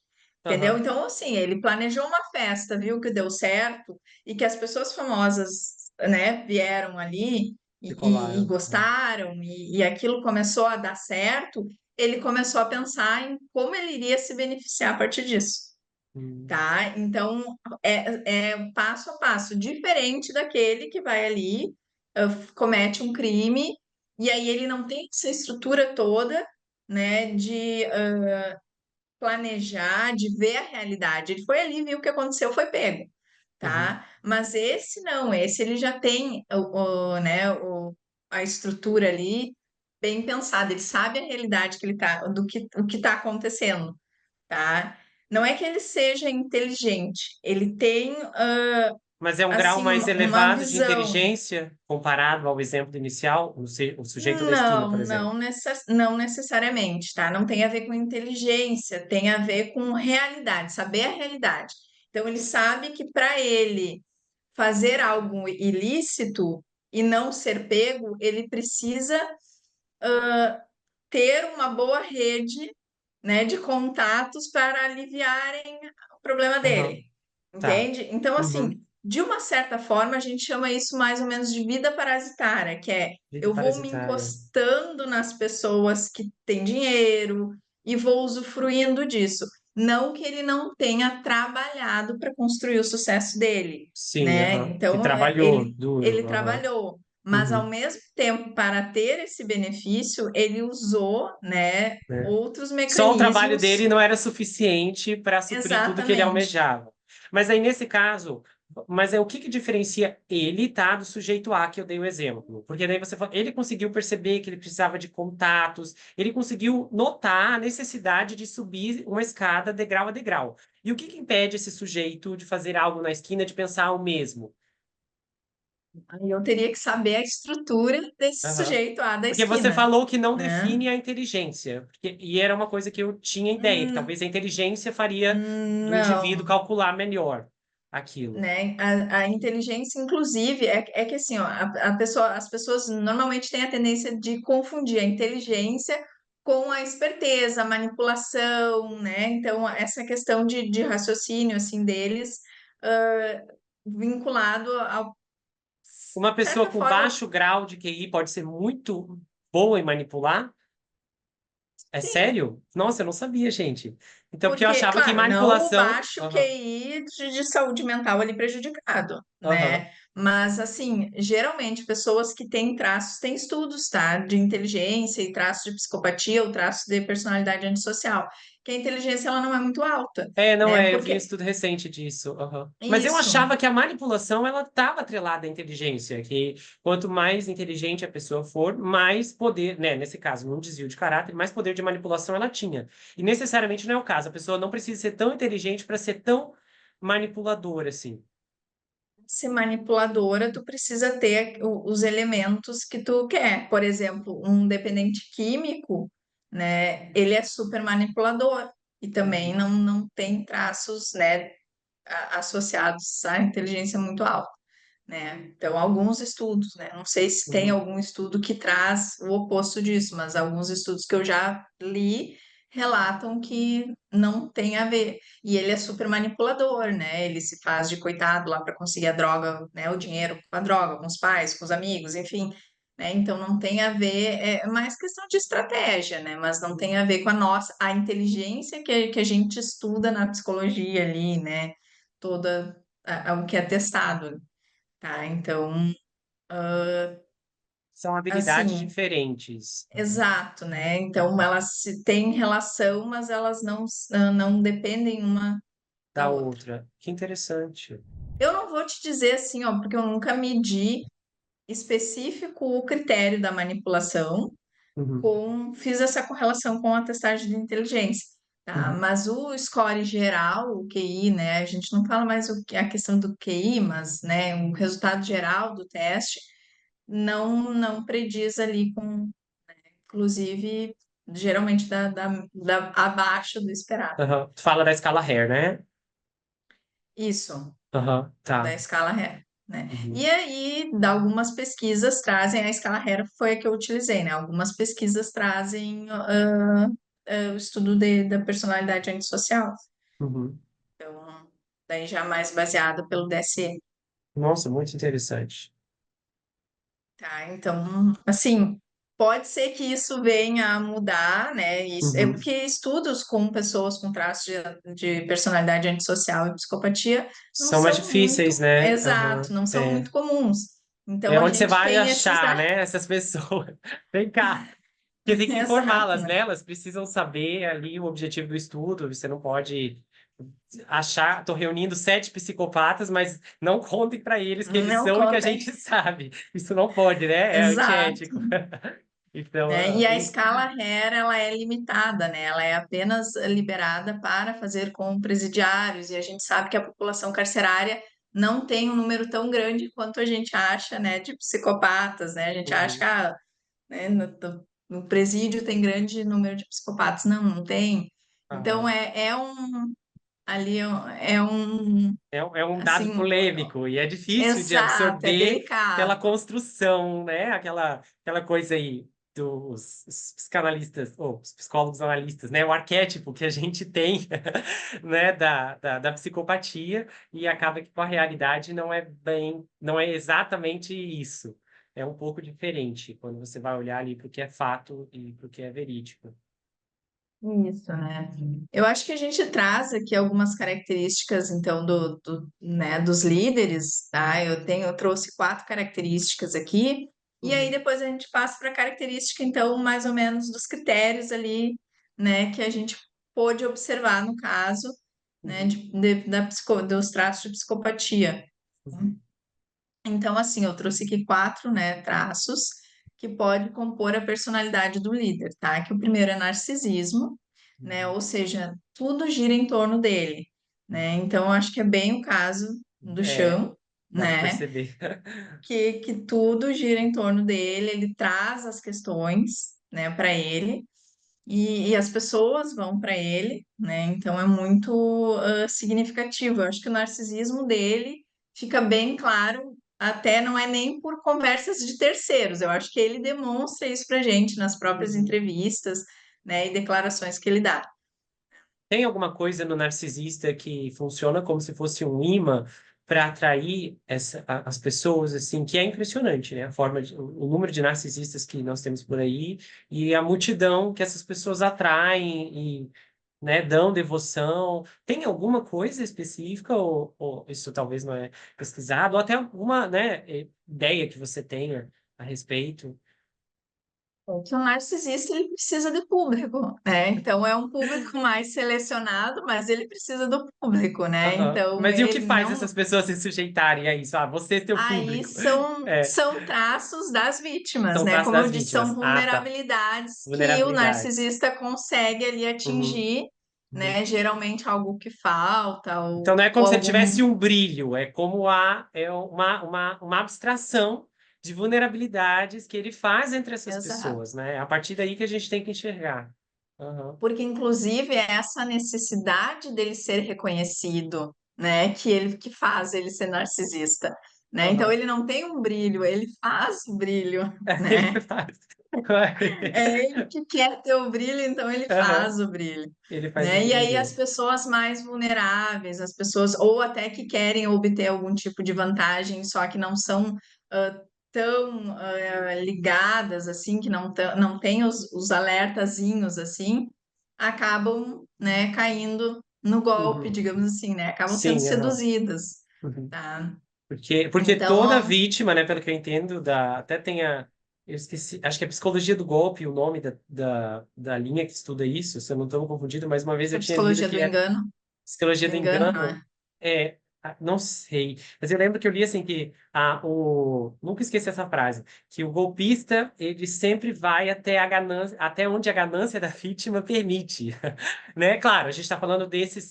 Speaker 2: Entendeu?
Speaker 1: Aham.
Speaker 2: Então, assim, ele planejou uma festa, viu que deu certo e que as pessoas famosas, né, vieram ali e
Speaker 1: Decolaram.
Speaker 2: gostaram e aquilo começou a dar certo. Ele começou a pensar em como ele iria se beneficiar a partir disso,
Speaker 1: Hum.
Speaker 2: tá? Então, é passo a passo, diferente daquele que vai ali, comete um crime e aí ele não tem essa estrutura toda, né, de planejar, de ver a realidade. Ele foi ali, viu o que aconteceu, foi pego,
Speaker 1: Uhum.
Speaker 2: tá? Mas esse não, esse ele já tem a estrutura ali bem pensada, ele sabe a realidade que ele tá, o que está acontecendo, tá? Não é que ele seja inteligente, ele tem
Speaker 1: Mas é um grau
Speaker 2: assim
Speaker 1: mais
Speaker 2: uma
Speaker 1: elevado de
Speaker 2: visão.
Speaker 1: inteligência comparado ao exemplo inicial, o sujeito da esquina, por
Speaker 2: Não,
Speaker 1: exemplo.
Speaker 2: não necessariamente, tá? Não tem a ver com inteligência, tem a ver com realidade, saber a realidade. Então, ele sabe que para ele fazer algo ilícito e não ser pego, ele precisa ter uma boa rede, né, de contatos para aliviarem o problema
Speaker 1: Aham.
Speaker 2: dele,
Speaker 1: Tá.
Speaker 2: entende? Então, assim,
Speaker 1: Uhum.
Speaker 2: de uma certa forma, a gente chama isso mais ou menos de vida parasitária, que é
Speaker 1: Vida
Speaker 2: eu vou me
Speaker 1: parasitária.
Speaker 2: encostando nas pessoas que têm dinheiro e vou usufruindo disso. Não que ele não tenha trabalhado para construir o sucesso dele,
Speaker 1: Sim,
Speaker 2: né?
Speaker 1: aham. Que
Speaker 2: Então,
Speaker 1: trabalhou duro.
Speaker 2: ele
Speaker 1: Aham.
Speaker 2: trabalhou, mas ao
Speaker 1: Uhum.
Speaker 2: mesmo tempo, para ter esse benefício, ele usou, né,
Speaker 1: Né?
Speaker 2: outros
Speaker 1: Só o trabalho
Speaker 2: mecanismos.
Speaker 1: dele não era suficiente para suprir tudo que ele
Speaker 2: Exatamente.
Speaker 1: almejava. Mas aí, nesse caso, mas é o que que diferencia ele, tá, do sujeito A que eu dei o exemplo? Porque daí você fala, ele conseguiu perceber que ele precisava de contatos, ele conseguiu notar a necessidade de subir uma escada degrau a degrau. E o que que impede esse sujeito de fazer algo na esquina, de pensar o mesmo?
Speaker 2: Aí eu teria que saber a estrutura desse
Speaker 1: Aham.
Speaker 2: sujeito A da
Speaker 1: Porque você
Speaker 2: esquina,
Speaker 1: falou que não
Speaker 2: né?
Speaker 1: define a inteligência, e era uma coisa que eu tinha ideia, que
Speaker 2: Hum,
Speaker 1: talvez a inteligência faria do indivíduo
Speaker 2: Não,
Speaker 1: calcular melhor aquilo.
Speaker 2: né? A inteligência, inclusive, é que assim, ó, as pessoas normalmente têm a tendência de confundir a inteligência com a esperteza, a manipulação, né? Então, essa questão de raciocínio, assim, deles, ah, vinculado a
Speaker 1: Uma pessoa
Speaker 2: certa
Speaker 1: com
Speaker 2: forma.
Speaker 1: baixo grau de QI pode ser muito boa em manipular? É
Speaker 2: Sim,
Speaker 1: sério? Nossa, eu não sabia, gente. Então, porque eu
Speaker 2: porque,
Speaker 1: achava que
Speaker 2: claro, não o
Speaker 1: manipulação.
Speaker 2: baixo
Speaker 1: Aham,
Speaker 2: QI de saúde mental ali prejudicado,
Speaker 1: aham.
Speaker 2: né? Mas, assim, geralmente pessoas que têm traços, têm estudos, tá? De inteligência e traços de psicopatia ou traços de personalidade antissocial, que a inteligência ela não é muito alta,
Speaker 1: É, não
Speaker 2: né?
Speaker 1: é, eu vi um
Speaker 2: Porque
Speaker 1: estudo recente disso. Aham. Mas eu
Speaker 2: isso,
Speaker 1: achava que a manipulação ela estava atrelada à inteligência, que quanto mais inteligente a pessoa for, mais poder, né, nesse caso, num desvio de caráter, mais poder de manipulação ela tinha. E necessariamente não é o caso. A pessoa não precisa ser tão inteligente para ser tão manipuladora assim.
Speaker 2: ser manipuladora, tu precisa ter os elementos que tu quer. Por exemplo, um dependente químico, né? Ele é super manipulador e também
Speaker 1: Uhum,
Speaker 2: não tem traços, né, associados à inteligência muito alta, né? Então, alguns estudos, né? Não sei se tem
Speaker 1: uhum,
Speaker 2: algum estudo que traz o oposto disso, mas alguns estudos que eu já li relatam que não tem a ver. E ele é super manipulador, né? Ele se faz de coitado lá para conseguir a droga, né? O dinheiro com a droga, com os pais, com os amigos, enfim. Né? Então não tem a ver, é mais questão de estratégia, né? Mas não tem a ver com a nossa, a inteligência que a gente estuda na psicologia ali, né? Toda o que é testado. Tá, então,
Speaker 1: são habilidades
Speaker 2: assim,
Speaker 1: diferentes. Uhum.
Speaker 2: exato, né? Então, elas se têm relação, mas elas não dependem uma da
Speaker 1: Da
Speaker 2: outra.
Speaker 1: outra. Que interessante.
Speaker 2: Eu não vou te dizer assim, ó, porque eu nunca medi específico o critério da manipulação
Speaker 1: Uhum,
Speaker 2: fiz essa correlação com a testagem de inteligência, tá?
Speaker 1: uhum.
Speaker 2: Mas o score geral, o QI, né? A gente não fala mais a questão do QI, mas, né, o resultado geral do teste não prediz ali com, inclusive, geralmente abaixo do esperado.
Speaker 1: Aham. Tu fala da escala Hare, né?
Speaker 2: Isso,
Speaker 1: Aham,
Speaker 2: da
Speaker 1: tá.
Speaker 2: escala Hare, né?
Speaker 1: Uhum.
Speaker 2: E aí, algumas pesquisas trazem, a escala Hare foi a que eu utilizei, né? Algumas pesquisas trazem o estudo da personalidade antissocial.
Speaker 1: Uhum.
Speaker 2: Então, daí já mais baseado pelo DSE.
Speaker 1: Nossa, muito interessante.
Speaker 2: Tá, então, assim, pode ser que isso venha a mudar, né? Isso, é
Speaker 1: Uhum.
Speaker 2: porque estudos com pessoas com traços de personalidade antissocial e psicopatia não
Speaker 1: São mais
Speaker 2: são
Speaker 1: difíceis,
Speaker 2: muito,
Speaker 1: né?
Speaker 2: exato,
Speaker 1: Aham.
Speaker 2: não são
Speaker 1: É.
Speaker 2: muito comuns. Então,
Speaker 1: É
Speaker 2: a
Speaker 1: onde você
Speaker 2: gente
Speaker 1: vai
Speaker 2: tem esses
Speaker 1: achar,
Speaker 2: dados.
Speaker 1: né, essas pessoas. Vem cá. Porque tem que
Speaker 2: Exato,
Speaker 1: informá-las,
Speaker 2: né?
Speaker 1: né? Elas precisam saber ali o objetivo do estudo. Você não pode achar, tô reunindo 7 psicopatas, mas não contem para eles que eles
Speaker 2: Não
Speaker 1: são e que a
Speaker 2: contem.
Speaker 1: gente sabe. Isso não pode, né? É
Speaker 2: Exato.
Speaker 1: antiético. Então,
Speaker 2: Né? E a escala Hare, ela é limitada, né? Ela é apenas liberada para fazer com presidiários, e a gente sabe que a população carcerária não tem um número tão grande quanto a gente acha, né, de psicopatas, né? A gente acha que
Speaker 1: uhum.
Speaker 2: né, no presídio tem grande número de psicopatas. Não, não tem. Então,
Speaker 1: Aham.
Speaker 2: ali é um,
Speaker 1: É um dado
Speaker 2: assim,
Speaker 1: polêmico e é difícil de
Speaker 2: exato, é
Speaker 1: absorver pela
Speaker 2: delicado.
Speaker 1: construção, né? Aquela coisa aí dos os psicanalistas, ou os psicólogos analistas, né? O arquétipo que a gente tem, né? Da psicopatia e acaba que com a realidade não é bem, não é exatamente isso. É um pouco diferente quando você vai olhar ali para o que é fato e para o que é verídico.
Speaker 2: Isso, né? Eu acho que a gente traz aqui algumas características, então, né, dos líderes, tá? Eu trouxe 4 características aqui, e aí
Speaker 1: Uhum,
Speaker 2: depois a gente passa para a característica, então, mais ou menos dos critérios ali, né, que a gente pôde observar no caso, né,
Speaker 1: uhum,
Speaker 2: dos traços de psicopatia.
Speaker 1: uhum,
Speaker 2: Então, assim, eu trouxe aqui 4, né, traços que pode compor a personalidade do líder, tá? Que o primeiro é narcisismo, né?
Speaker 1: uhum.
Speaker 2: Ou seja, tudo gira em torno dele, né? Então, eu acho que é bem o caso do
Speaker 1: É,
Speaker 2: Chão,
Speaker 1: dá para
Speaker 2: né?
Speaker 1: perceber.
Speaker 2: Que tudo gira em torno dele, ele traz as questões, né, para ele, e as pessoas vão para ele, né? Então é muito significativo. Eu acho que o narcisismo dele fica bem claro, até não é nem por conversas de terceiros. Eu acho que ele demonstra isso para gente nas próprias
Speaker 1: Uhum.
Speaker 2: entrevistas, né, e declarações que ele dá.
Speaker 1: Tem alguma coisa no narcisista que funciona como se fosse um imã para atrair as pessoas, assim, que é impressionante, né? A forma o número de narcisistas que nós temos por aí e a multidão que essas pessoas atraem e, né, dão devoção. Tem alguma coisa específica ou isso talvez não é pesquisado, ou até alguma, né, ideia que você tenha a respeito?
Speaker 2: É que o narcisista ele precisa de público, né? Então é um público mais selecionado, mas ele precisa do público, né?
Speaker 1: Aham.
Speaker 2: Então
Speaker 1: Mas e o que
Speaker 2: ele
Speaker 1: faz
Speaker 2: não.
Speaker 1: essas pessoas se sujeitarem a isso? Ah, você é teu
Speaker 2: Aí
Speaker 1: público.
Speaker 2: são,
Speaker 1: É,
Speaker 2: são traços das vítimas,
Speaker 1: são
Speaker 2: né?
Speaker 1: traços
Speaker 2: Como eu
Speaker 1: das
Speaker 2: disse, são
Speaker 1: vítimas. Ah, tá.
Speaker 2: vulnerabilidades que o
Speaker 1: Vulnerabilidades.
Speaker 2: narcisista consegue ali
Speaker 1: Uhum,
Speaker 2: atingir,
Speaker 1: uhum.
Speaker 2: né? Geralmente algo que falta,
Speaker 1: Então não é
Speaker 2: ou
Speaker 1: como se
Speaker 2: algum.
Speaker 1: tivesse um brilho, é como é uma abstração de vulnerabilidades que ele faz entre essas
Speaker 2: Exato.
Speaker 1: pessoas, né? É a partir daí que a gente tem que enxergar. Aham,
Speaker 2: Porque, inclusive, é essa necessidade dele ser reconhecido, né? Que ele que faz ele ser narcisista, né? Então
Speaker 1: aham.
Speaker 2: ele não tem um brilho, ele faz brilho,
Speaker 1: Ele
Speaker 2: né?
Speaker 1: faz.
Speaker 2: É ele que quer ter o brilho, então ele
Speaker 1: Aham.
Speaker 2: faz o brilho,
Speaker 1: Ele faz o
Speaker 2: né? E
Speaker 1: brilho
Speaker 2: aí as
Speaker 1: dele.
Speaker 2: pessoas mais vulneráveis, as pessoas ou até que querem obter algum tipo de vantagem, só que não são tão ligadas assim, que não tem os alertazinhos assim, acabam, né, caindo no golpe,
Speaker 1: Uhum.
Speaker 2: digamos assim, né? Acabam sendo
Speaker 1: Sim, aham.
Speaker 2: seduzidas,
Speaker 1: Uhum.
Speaker 2: tá?
Speaker 1: Porque toda
Speaker 2: Então,
Speaker 1: vítima, né, pelo que eu entendo, até tem eu esqueci, acho que é Psicologia do Golpe, o nome da linha que estuda isso, se eu não estou confundido, mas uma vez
Speaker 2: essa
Speaker 1: eu tinha lido
Speaker 2: psicologia
Speaker 1: que Psicologia
Speaker 2: do
Speaker 1: do
Speaker 2: engano, não
Speaker 1: Engano
Speaker 2: é?
Speaker 1: não sei, mas eu lembro que eu li assim que nunca esqueci essa frase, que o golpista ele sempre vai até a ganância, até onde a ganância da vítima permite, né? Claro, a gente está falando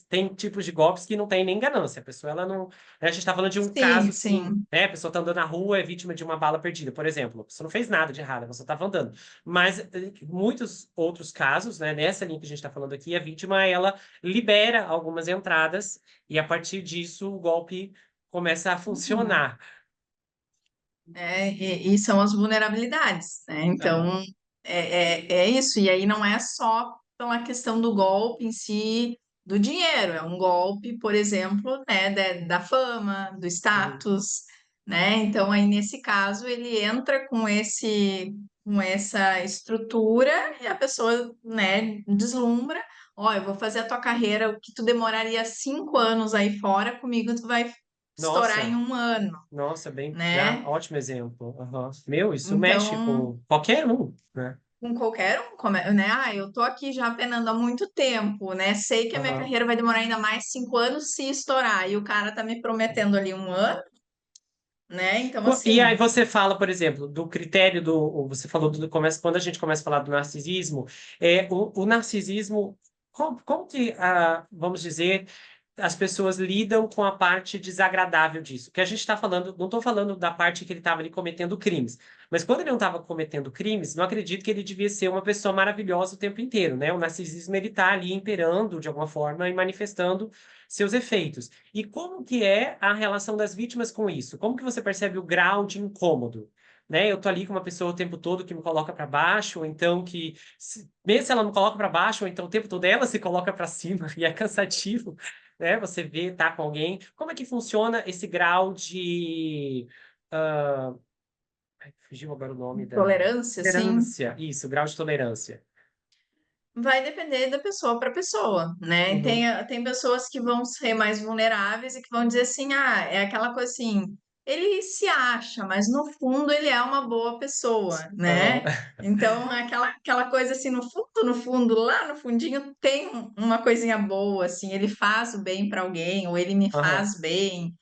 Speaker 1: tem tipos de golpes que não tem nem ganância, a pessoa ela não, né, a gente está falando de um
Speaker 2: Sim,
Speaker 1: caso assim,
Speaker 2: sim.
Speaker 1: né? A pessoa está andando na rua, é vítima de uma bala perdida, por exemplo, a pessoa não fez nada de errado, a pessoa estava andando, mas muitos outros casos, né? Nessa linha que a gente está falando aqui, a vítima ela libera algumas entradas e a partir disso o golpe começa a
Speaker 2: Uhum.
Speaker 1: funcionar.
Speaker 2: E são as vulnerabilidades, né?
Speaker 1: Aham.
Speaker 2: Então, é isso. E aí não é só pela questão do golpe em si, do dinheiro. É um golpe, por exemplo, né, da fama, do
Speaker 1: Uhum.
Speaker 2: status, né? Então, aí nesse caso, ele entra com essa estrutura e a pessoa, né, deslumbra. Ó, eu vou fazer a tua carreira, o que tu demoraria 5 anos aí fora, comigo tu vai estourar em
Speaker 1: Nossa,
Speaker 2: um ano,
Speaker 1: nossa, bem,
Speaker 2: né?
Speaker 1: ótimo exemplo. Aham. Meu, isso mexe
Speaker 2: Então,
Speaker 1: com qualquer um, né?
Speaker 2: com qualquer um, né? Ah, eu tô aqui já penando há muito tempo, né? Sei que a minha
Speaker 1: Aham.
Speaker 2: carreira vai demorar ainda mais 5 anos se estourar. E o cara tá me prometendo ali um ano, né? Então,
Speaker 1: E aí
Speaker 2: assim,
Speaker 1: você fala, por exemplo, do critério você falou começa, quando a gente começa a falar do narcisismo, o narcisismo, como que, vamos dizer, as pessoas lidam com a parte desagradável disso? Que a gente está falando, não estou falando da parte que ele estava ali cometendo crimes, mas quando ele não estava cometendo crimes, não acredito que ele devia ser uma pessoa maravilhosa o tempo inteiro, né? O narcisismo ele está ali imperando de alguma forma e manifestando seus efeitos. E como que é a relação das vítimas com isso? Como que você percebe o grau de incômodo? Né? Eu tô ali com uma pessoa o tempo todo que me coloca para baixo, ou então mesmo se ela me coloca para baixo, ou então o tempo todo ela se coloca para cima e é cansativo, né? Você vê, tá com alguém. Como é que funciona esse grau de fugiu agora o nome da
Speaker 2: tolerância, assim,
Speaker 1: tolerância? Isso, grau de tolerância.
Speaker 2: vai depender da pessoa para pessoa, né?
Speaker 1: Uhum.
Speaker 2: Tem pessoas que vão ser mais vulneráveis e que vão dizer assim, ah, é aquela coisa assim, ele se acha, mas no fundo ele é uma boa pessoa,
Speaker 1: Aham.
Speaker 2: né? Então, aquela coisa assim, no fundo, lá no fundinho, tem uma coisinha boa, assim, ele faz o bem para alguém, ou ele me
Speaker 1: Aham.
Speaker 2: faz bem,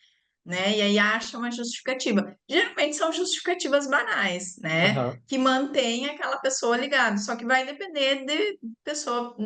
Speaker 2: né? E aí acha uma justificativa. Geralmente são justificativas banais, né?
Speaker 1: Aham.
Speaker 2: Que mantém aquela pessoa ligada. Só que vai depender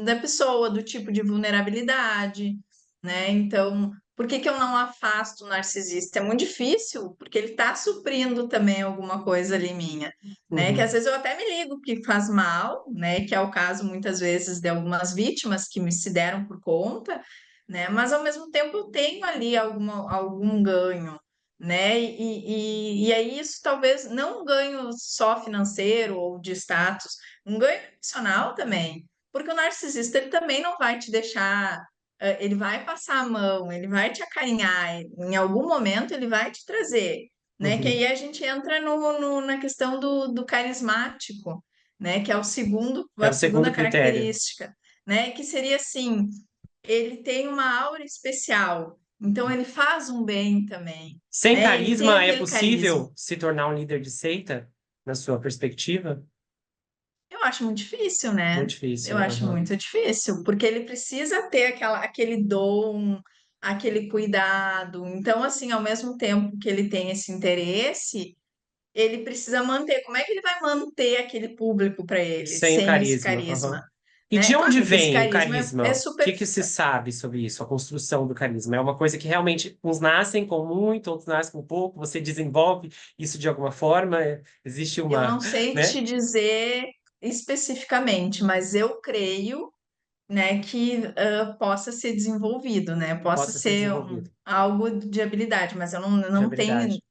Speaker 2: da pessoa, do tipo de vulnerabilidade, né? Então, por que que eu não afasto o narcisista? É muito difícil, porque ele está suprindo também alguma coisa ali minha, né? Que
Speaker 1: Uhum.
Speaker 2: às vezes eu até me ligo que faz mal, né? Que é o caso muitas vezes de algumas vítimas que me se deram por conta, né? Mas ao mesmo tempo eu tenho ali algum ganho, né? E aí isso talvez não um ganho só financeiro ou de status, um ganho emocional também, porque o narcisista ele também não vai te deixar ele vai passar a mão, ele vai te acarinhar, em algum momento ele vai te trazer, né? Que
Speaker 1: Uhum.
Speaker 2: aí a gente entra na questão do carismático, né? Que é
Speaker 1: É
Speaker 2: a
Speaker 1: o segundo
Speaker 2: segunda
Speaker 1: critério.
Speaker 2: característica, né? Que seria assim, ele tem uma aura especial, então ele faz um bem também,
Speaker 1: Sem
Speaker 2: né? Ele tem
Speaker 1: carisma, é
Speaker 2: aquele carisma.
Speaker 1: possível se tornar um líder de seita, na sua perspectiva?
Speaker 2: Eu acho muito difícil, né?
Speaker 1: Muito
Speaker 2: Eu
Speaker 1: difícil.
Speaker 2: acho
Speaker 1: Aham.
Speaker 2: muito difícil, porque ele precisa ter aquele dom, aquele cuidado. Então, assim, ao mesmo tempo que ele tem esse interesse, ele precisa manter. Como é que ele vai manter aquele público para ele
Speaker 1: Sem o
Speaker 2: sem esse
Speaker 1: carisma.
Speaker 2: carisma?
Speaker 1: Aham. E de
Speaker 2: Né?
Speaker 1: onde
Speaker 2: Claro que esse
Speaker 1: vem o
Speaker 2: carisma é
Speaker 1: carisma? O
Speaker 2: super.
Speaker 1: que se sabe sobre isso, a construção do carisma? É uma coisa que realmente uns nascem com muito, outros nascem com pouco, você desenvolve isso de alguma forma, existe
Speaker 2: Eu
Speaker 1: uma,
Speaker 2: não sei
Speaker 1: né?
Speaker 2: te dizer especificamente, mas eu creio, né, que possa ser desenvolvido, né? Possa
Speaker 1: Possa ser
Speaker 2: ser
Speaker 1: desenvolvido
Speaker 2: algo de habilidade, mas eu
Speaker 1: de
Speaker 2: não tenho,
Speaker 1: habilidade.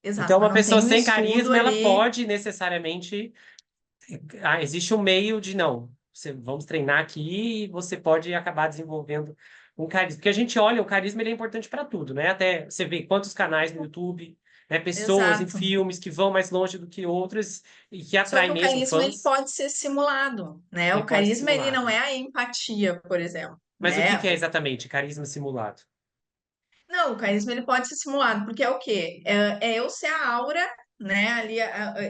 Speaker 2: exato,
Speaker 1: Então,
Speaker 2: mas
Speaker 1: uma
Speaker 2: não
Speaker 1: pessoa
Speaker 2: tenho
Speaker 1: sem
Speaker 2: estudo
Speaker 1: carisma, ela
Speaker 2: ali.
Speaker 1: pode necessariamente. Existe um meio de não. Vamos treinar aqui e você pode acabar desenvolvendo um carisma. Porque a gente olha, o carisma ele é importante para tudo, né? Até você vê quantos canais no YouTube, né? Pessoas em
Speaker 2: Exato.
Speaker 1: filmes que vão mais longe do que outras e que
Speaker 2: Só que
Speaker 1: atraem
Speaker 2: o
Speaker 1: mesmo
Speaker 2: carisma ele
Speaker 1: fãs.
Speaker 2: pode ser simulado, né?
Speaker 1: Ele
Speaker 2: O
Speaker 1: pode ser
Speaker 2: carisma ele não
Speaker 1: simulado.
Speaker 2: é a empatia, por exemplo,
Speaker 1: Mas o que
Speaker 2: né?
Speaker 1: é exatamente carisma simulado?
Speaker 2: Não, o carisma ele pode ser simulado, porque é o quê? É eu ser a aura, né? Ali,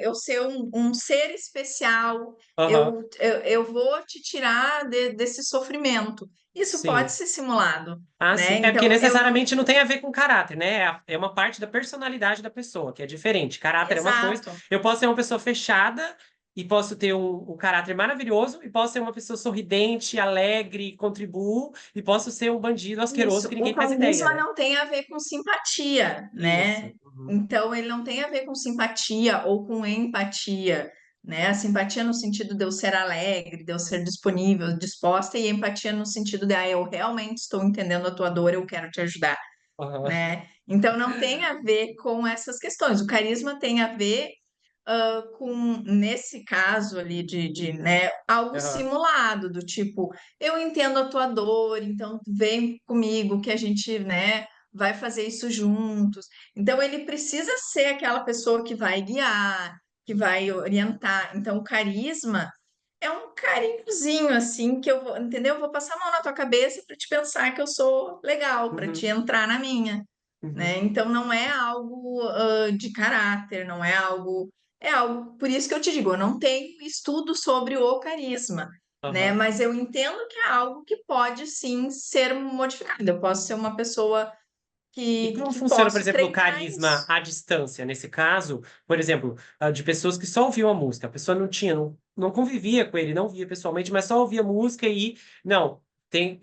Speaker 2: eu ser um ser especial,
Speaker 1: Aham,
Speaker 2: eu vou te tirar desse sofrimento. Isso pode
Speaker 1: sim.
Speaker 2: ser simulado,
Speaker 1: Ah,
Speaker 2: né?
Speaker 1: sim. É porque
Speaker 2: Então, eu não.
Speaker 1: necessariamente não tem a ver com caráter, né? É uma parte da personalidade da pessoa, que é diferente. Caráter é uma coisa.
Speaker 2: Exato.
Speaker 1: Eu posso ser uma pessoa fechada e posso ter um caráter maravilhoso, e posso ser uma pessoa sorridente, alegre, contribuo, e posso ser um bandido asqueroso
Speaker 2: Isso,
Speaker 1: que
Speaker 2: o
Speaker 1: ninguém faz ideia,
Speaker 2: carisma
Speaker 1: né?
Speaker 2: não tem a ver com simpatia, né?
Speaker 1: Isso. Uhum.
Speaker 2: Então, ele não tem a ver com simpatia ou com empatia, né? A simpatia no sentido de eu ser alegre, de eu ser disponível, disposta, e empatia no sentido de, eu realmente estou entendendo a tua dor, eu quero te ajudar,
Speaker 1: Aham.
Speaker 2: né? Então, não tem a ver com essas questões. O carisma tem a ver com, nesse caso ali né, algo
Speaker 1: Aham.
Speaker 2: simulado, do tipo, eu entendo a tua dor, então vem comigo que a gente, né, vai fazer isso juntos. Então ele precisa ser aquela pessoa que vai guiar, que vai orientar. Então o carisma é um carinhozinho assim que eu vou, entendeu? Eu vou passar a mão na tua cabeça para te pensar que eu sou legal, para te
Speaker 1: Uhum.
Speaker 2: entrar na minha, né?
Speaker 1: Uhum.
Speaker 2: Então não é algo de caráter, não é algo, é algo, por isso que eu te digo, eu não tenho estudo sobre o carisma, né?
Speaker 1: Aham.
Speaker 2: Mas eu entendo que é algo que pode sim ser modificado. Eu posso ser uma pessoa
Speaker 1: E como
Speaker 2: que
Speaker 1: funciona, por
Speaker 2: posso
Speaker 1: exemplo, o
Speaker 2: treinar
Speaker 1: carisma
Speaker 2: isso.
Speaker 1: à distância? Nesse caso, por exemplo, de pessoas que só ouviam a música, a pessoa não tinha, não convivia com ele, não via pessoalmente, mas só ouvia música e, não,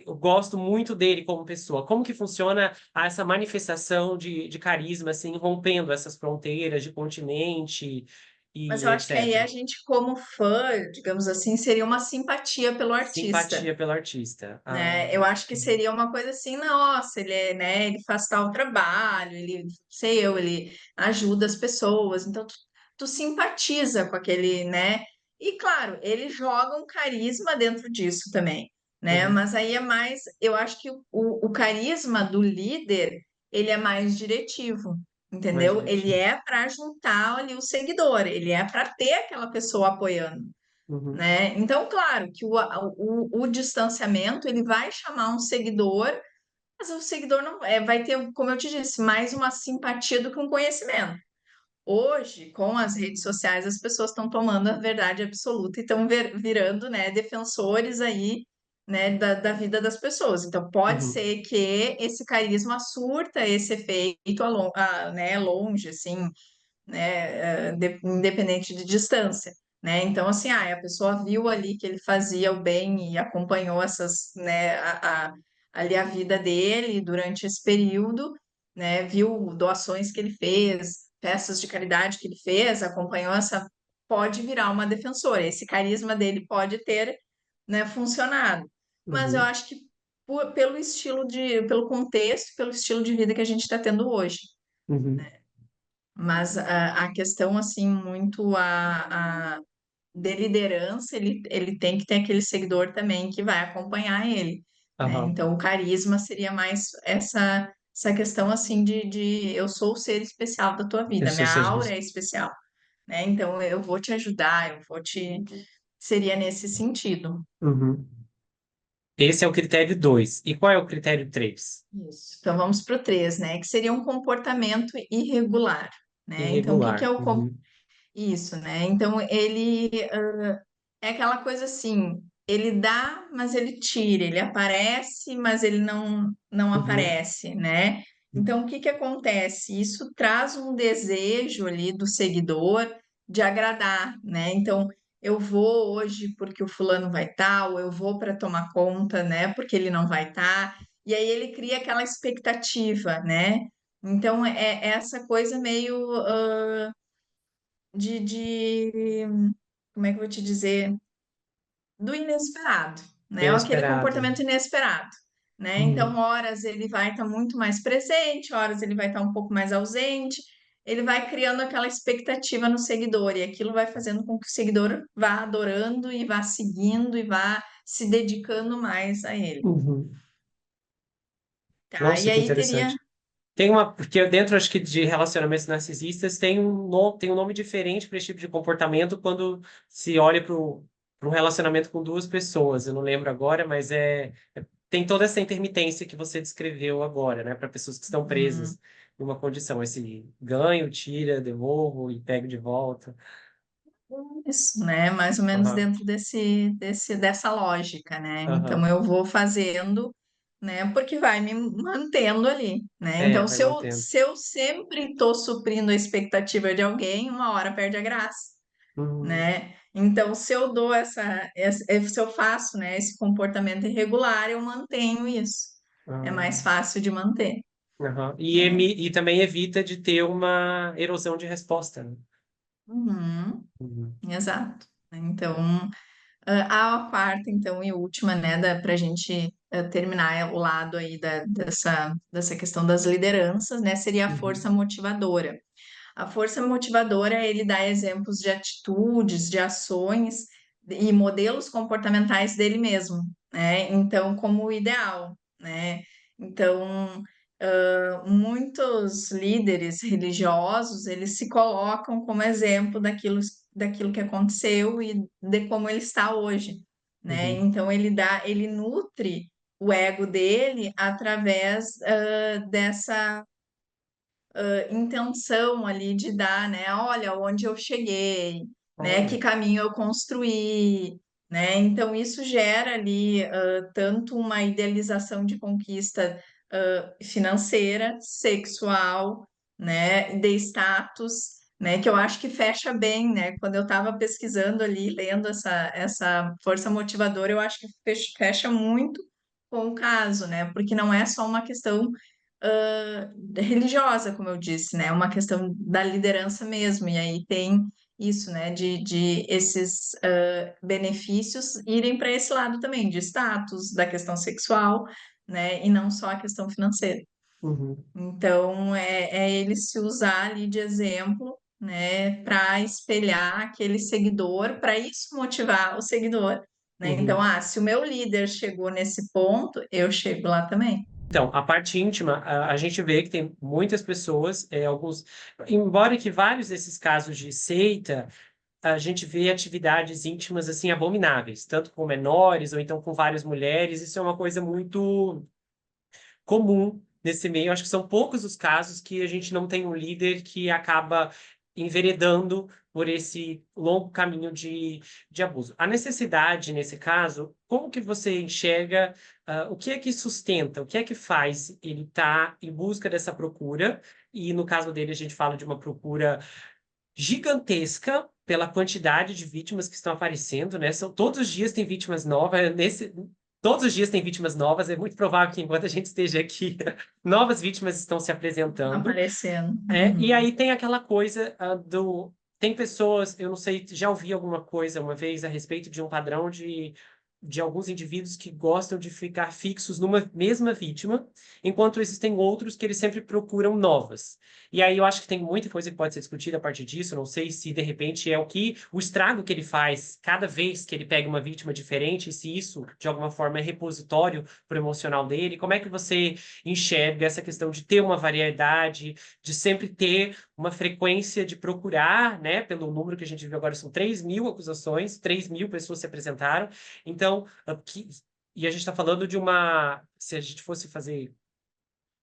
Speaker 1: eu gosto muito dele como pessoa. Como que funciona essa manifestação de carisma, assim, rompendo essas fronteiras de continente
Speaker 2: Mas
Speaker 1: e
Speaker 2: eu acho que aí a
Speaker 1: etc.
Speaker 2: gente, como fã, digamos assim, seria uma simpatia pelo artista,
Speaker 1: Simpatia pelo artista. Ah,
Speaker 2: né? Eu acho que seria uma coisa assim, nossa, ele é, né, ele faz tal trabalho, ele, sei eu, ele ajuda as pessoas, então tu simpatiza com aquele, né? E claro, ele joga um carisma dentro disso também, né?
Speaker 1: uhum.
Speaker 2: Mas aí é mais, eu acho que o carisma do líder, ele é mais diretivo,
Speaker 1: Mais
Speaker 2: entendeu? Ele
Speaker 1: diretivo.
Speaker 2: é para juntar ali o seguidor, ele é para ter aquela pessoa apoiando,
Speaker 1: Uhum.
Speaker 2: né? Então, claro que o distanciamento ele vai chamar um seguidor, mas o seguidor não vai ter, como eu te disse, mais uma simpatia do que um conhecimento. Hoje, com as redes sociais, as pessoas estão tomando a verdade absoluta e estão virando, né, defensores aí, né, da vida das pessoas. Então, pode
Speaker 1: Uhum.
Speaker 2: ser que esse carisma surta esse efeito né, longe, assim, né, independente de distância, né? Então, assim, a pessoa viu ali que ele fazia o bem e acompanhou né, ali a vida dele durante esse período, né? Viu doações que ele fez, festas de caridade que ele fez, acompanhou pode virar uma defensora. Esse carisma dele pode ter, né, funcionado. Mas eu
Speaker 1: Uhum.
Speaker 2: acho que pelo contexto, pelo estilo de vida que a gente está tendo hoje.
Speaker 1: Uhum.
Speaker 2: Mas a questão, assim, muito de liderança, ele tem que ter aquele seguidor também que vai acompanhar ele, né?
Speaker 1: Aham.
Speaker 2: Então, o carisma seria mais essa questão assim de eu sou o ser especial da tua
Speaker 1: Eu
Speaker 2: vida,
Speaker 1: sou
Speaker 2: minha
Speaker 1: seus
Speaker 2: aura
Speaker 1: meus.
Speaker 2: é especial, né? Então, eu vou te ajudar, eu vou te. Seria nesse sentido.
Speaker 1: Uhum. Esse é o critério 2. E qual é o critério 3?
Speaker 2: Isso. Então, vamos para o 3, né? Que seria um comportamento irregular, né? Então, o que que é
Speaker 1: Irregular.
Speaker 2: o
Speaker 1: Uhum.
Speaker 2: isso, né? Então ele é aquela coisa assim, ele dá, mas ele tira, ele aparece, mas ele não
Speaker 1: Uhum.
Speaker 2: aparece, né? Então o que que acontece? Isso traz um desejo ali do seguidor de agradar, né? Então eu vou hoje porque o fulano vai estar, ou eu vou para tomar conta, né? Porque ele não vai estar. E aí ele cria aquela expectativa, né? Então é essa coisa meio de, como é que eu vou te dizer? Do inesperado, né? Aquele
Speaker 1: Inesperado.
Speaker 2: comportamento inesperado, né? Então,
Speaker 1: Uhum.
Speaker 2: horas ele vai estar muito mais presente, horas ele vai estar um pouco mais ausente. Ele vai criando aquela expectativa no seguidor, e aquilo vai fazendo com que o seguidor vá adorando e vá seguindo e vá se dedicando mais a ele,
Speaker 1: Uhum.
Speaker 2: tá? E
Speaker 1: Nossa, que
Speaker 2: aí teria.
Speaker 1: interessante. Tem uma, porque dentro, acho que de relacionamentos narcisistas tem um nome diferente para esse tipo de comportamento quando se olha para um relacionamento com duas pessoas. Eu não lembro agora, mas tem toda essa intermitência que você descreveu agora, né? Para pessoas que estão
Speaker 2: Hum,
Speaker 1: presas em uma condição. Esse ganho, tira, devolvo e pego de volta.
Speaker 2: Isso, né? Mais ou menos
Speaker 1: Aham,
Speaker 2: dentro dessa lógica, né? Então
Speaker 1: aham.
Speaker 2: eu vou fazendo, né? Porque vai me mantendo ali, né?
Speaker 1: É,
Speaker 2: Então
Speaker 1: vai mantendo.
Speaker 2: se eu sempre estou suprindo a expectativa de alguém, uma hora perde a graça,
Speaker 1: Uhum,
Speaker 2: né? Então se eu dou se eu faço, né, esse comportamento irregular, eu mantenho isso. É mais
Speaker 1: aham,
Speaker 2: fácil de manter,
Speaker 1: aham.
Speaker 2: né?
Speaker 1: E também evita de ter uma erosão de resposta, né?
Speaker 2: Uhum,
Speaker 1: Uhum,
Speaker 2: exato. Então a quarta, então, e última, né, para a gente terminar o lado aí dessa questão das lideranças, né, seria a força
Speaker 1: uhum,
Speaker 2: motivadora. A força motivadora, ele dá exemplos de atitudes, de ações e modelos comportamentais dele mesmo, né? Então, como o ideal, né? Então, muitos líderes religiosos, eles se colocam como exemplo daquilo que aconteceu e de como ele está hoje, né?
Speaker 1: uhum.
Speaker 2: Então, ele nutre o ego dele através dessa intenção ali de dar, né? Olha onde eu cheguei, né? Que
Speaker 1: Olha.
Speaker 2: caminho eu construí, né? Então isso gera ali tanto uma idealização de conquista financeira, sexual, né? De status, né? Que eu acho que fecha bem, né? Quando eu estava pesquisando ali, lendo essa força motivadora, eu acho que fecha muito com o caso, né? Porque não é só uma questão religiosa, como eu disse, né? Uma questão da liderança mesmo. E aí tem isso, né? De esses benefícios irem para esse lado também, de status, da questão sexual, né? E não só a questão financeira.
Speaker 1: Uhum,
Speaker 2: Então, é ele se usar ali de exemplo, né? Para espelhar aquele seguidor, para isso motivar o seguidor. Né? Então,
Speaker 1: uhum.
Speaker 2: se o meu líder chegou nesse ponto, eu chego lá também.
Speaker 1: Então, a parte íntima, a gente vê que tem muitas pessoas, embora que vários desses casos de seita, a gente vê atividades íntimas assim abomináveis, tanto com menores ou então com várias mulheres. Isso é uma coisa muito comum nesse meio. Acho que são poucos os casos que a gente não tem um líder que acaba enveredando por esse longo caminho de abuso. A necessidade, nesse caso, como que você enxerga, o que é que sustenta, o que é que faz ele estar em busca dessa procura? E no caso dele, a gente fala de uma procura gigantesca pela quantidade de vítimas que estão aparecendo, né? Todos os dias tem vítimas novas. Todos os dias tem vítimas novas. É muito provável que enquanto a gente esteja aqui, novas vítimas estão se apresentando.
Speaker 2: Aparecendo.
Speaker 1: E
Speaker 2: Uhum.
Speaker 1: aí tem aquela coisa do. Tem pessoas, eu não sei, já ouvi alguma coisa uma vez a respeito de um padrão de de alguns indivíduos que gostam de ficar fixos numa mesma vítima, enquanto existem outros que eles sempre procuram novas. E aí eu acho que tem muita coisa que pode ser discutida a partir disso. Não sei se de repente é o estrago que ele faz cada vez que ele pega uma vítima diferente, e se isso de alguma forma é repositório para o emocional dele. Como é que você enxerga essa questão de ter uma variedade, de sempre ter uma frequência de procurar, né? Pelo número que a gente viu agora, são 3.000 acusações, 3.000 pessoas se apresentaram. Então, aqui, e a gente está falando de uma. Se a gente fosse fazer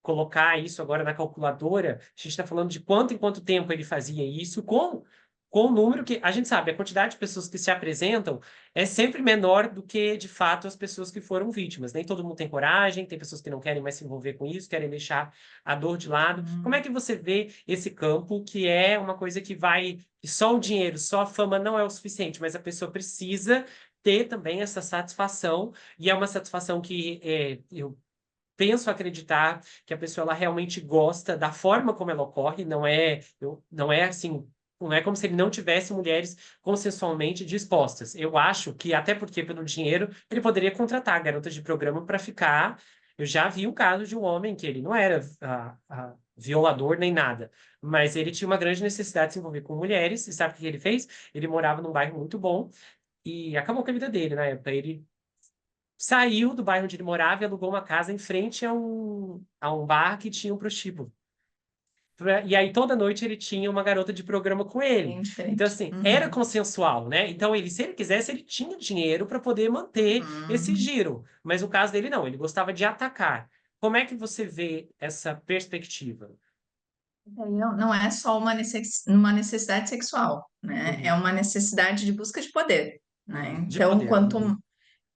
Speaker 1: colocar isso agora na calculadora, a gente está falando de quanto em quanto tempo ele fazia isso, com o número que a gente sabe, a quantidade de pessoas que se apresentam é sempre menor do que, de fato, as pessoas que foram vítimas. Nem todo mundo tem coragem, tem pessoas que não querem mais se envolver com isso, querem deixar a dor de lado. Como é que você vê esse campo, que é uma coisa que vai. Que só o dinheiro, só a fama não é o suficiente, mas a pessoa precisa ter também essa satisfação, e é uma satisfação que eu penso acreditar que a pessoa ela realmente gosta da forma como ela ocorre, não é assim, não é como se ele não tivesse mulheres consensualmente dispostas. Eu acho que, até porque pelo dinheiro, ele poderia contratar garotas de programa para ficar. Eu já vi um caso de um homem que ele não era violador nem nada, mas ele tinha uma grande necessidade de se envolver com mulheres, e sabe o que ele fez? Ele morava num bairro muito bom e acabou com a vida dele na época. Ele saiu do bairro onde ele morava e alugou uma casa em frente a um bar que tinha um prostíbulo. E aí toda noite ele tinha uma garota de programa com ele.
Speaker 2: Bem
Speaker 1: Então,
Speaker 2: diferente.
Speaker 1: assim, era
Speaker 2: Uhum.
Speaker 1: consensual, né? Então, ele, se ele quisesse, ele tinha dinheiro para poder manter esse
Speaker 2: Uhum.
Speaker 1: giro. Mas no caso dele, não, ele gostava de atacar. Como é que você vê essa perspectiva?
Speaker 2: Não é só uma necessidade sexual, né? É
Speaker 1: Uhum.
Speaker 2: uma necessidade de busca de poder, né?
Speaker 1: Uhum. De
Speaker 2: Então,
Speaker 1: poder.
Speaker 2: quanto
Speaker 1: Uhum.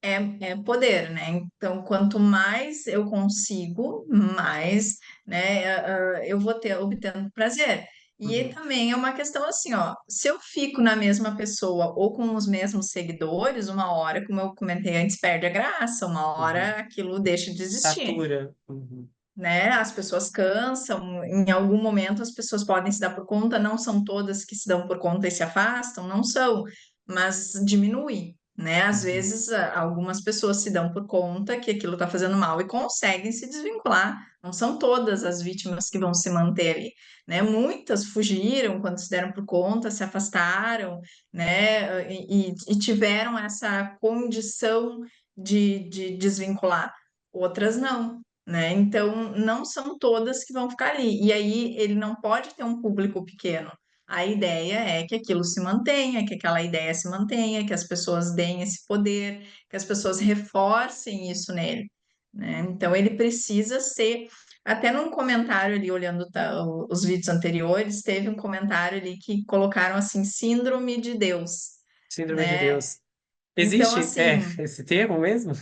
Speaker 2: é poder, né? Então, quanto mais eu consigo, mais, né, eu vou ter obtendo prazer. E
Speaker 1: Uhum.
Speaker 2: também é uma questão assim, ó, se eu fico na mesma pessoa ou com os mesmos seguidores, uma hora, como eu comentei antes, perde a graça, uma
Speaker 1: Uhum.
Speaker 2: hora aquilo deixa de existir,
Speaker 1: Satura. Uhum.
Speaker 2: né? As pessoas cansam, em algum momento as pessoas podem se dar por conta, não são todas que se dão por conta e se afastam, não são, mas diminui, né? Às
Speaker 1: Uhum.
Speaker 2: vezes algumas pessoas se dão por conta que aquilo está fazendo mal e conseguem se desvincular. Não são todas as vítimas que vão se manter ali, né? Muitas fugiram quando se deram por conta, se afastaram, né? E tiveram essa condição de desvincular. Outras não, né? Então, não são todas que vão ficar ali. E aí, ele não pode ter um público pequeno. A ideia é que aquilo se mantenha, que aquela ideia se mantenha, que as pessoas deem esse poder, que as pessoas reforcem isso nele, né? Então, ele precisa ser. Até num comentário ali, olhando os vídeos anteriores, teve um comentário ali que colocaram assim, Síndrome de Deus,
Speaker 1: Síndrome de
Speaker 2: né?
Speaker 1: Deus.
Speaker 2: Então,
Speaker 1: Existe,
Speaker 2: assim,
Speaker 1: esse termo mesmo?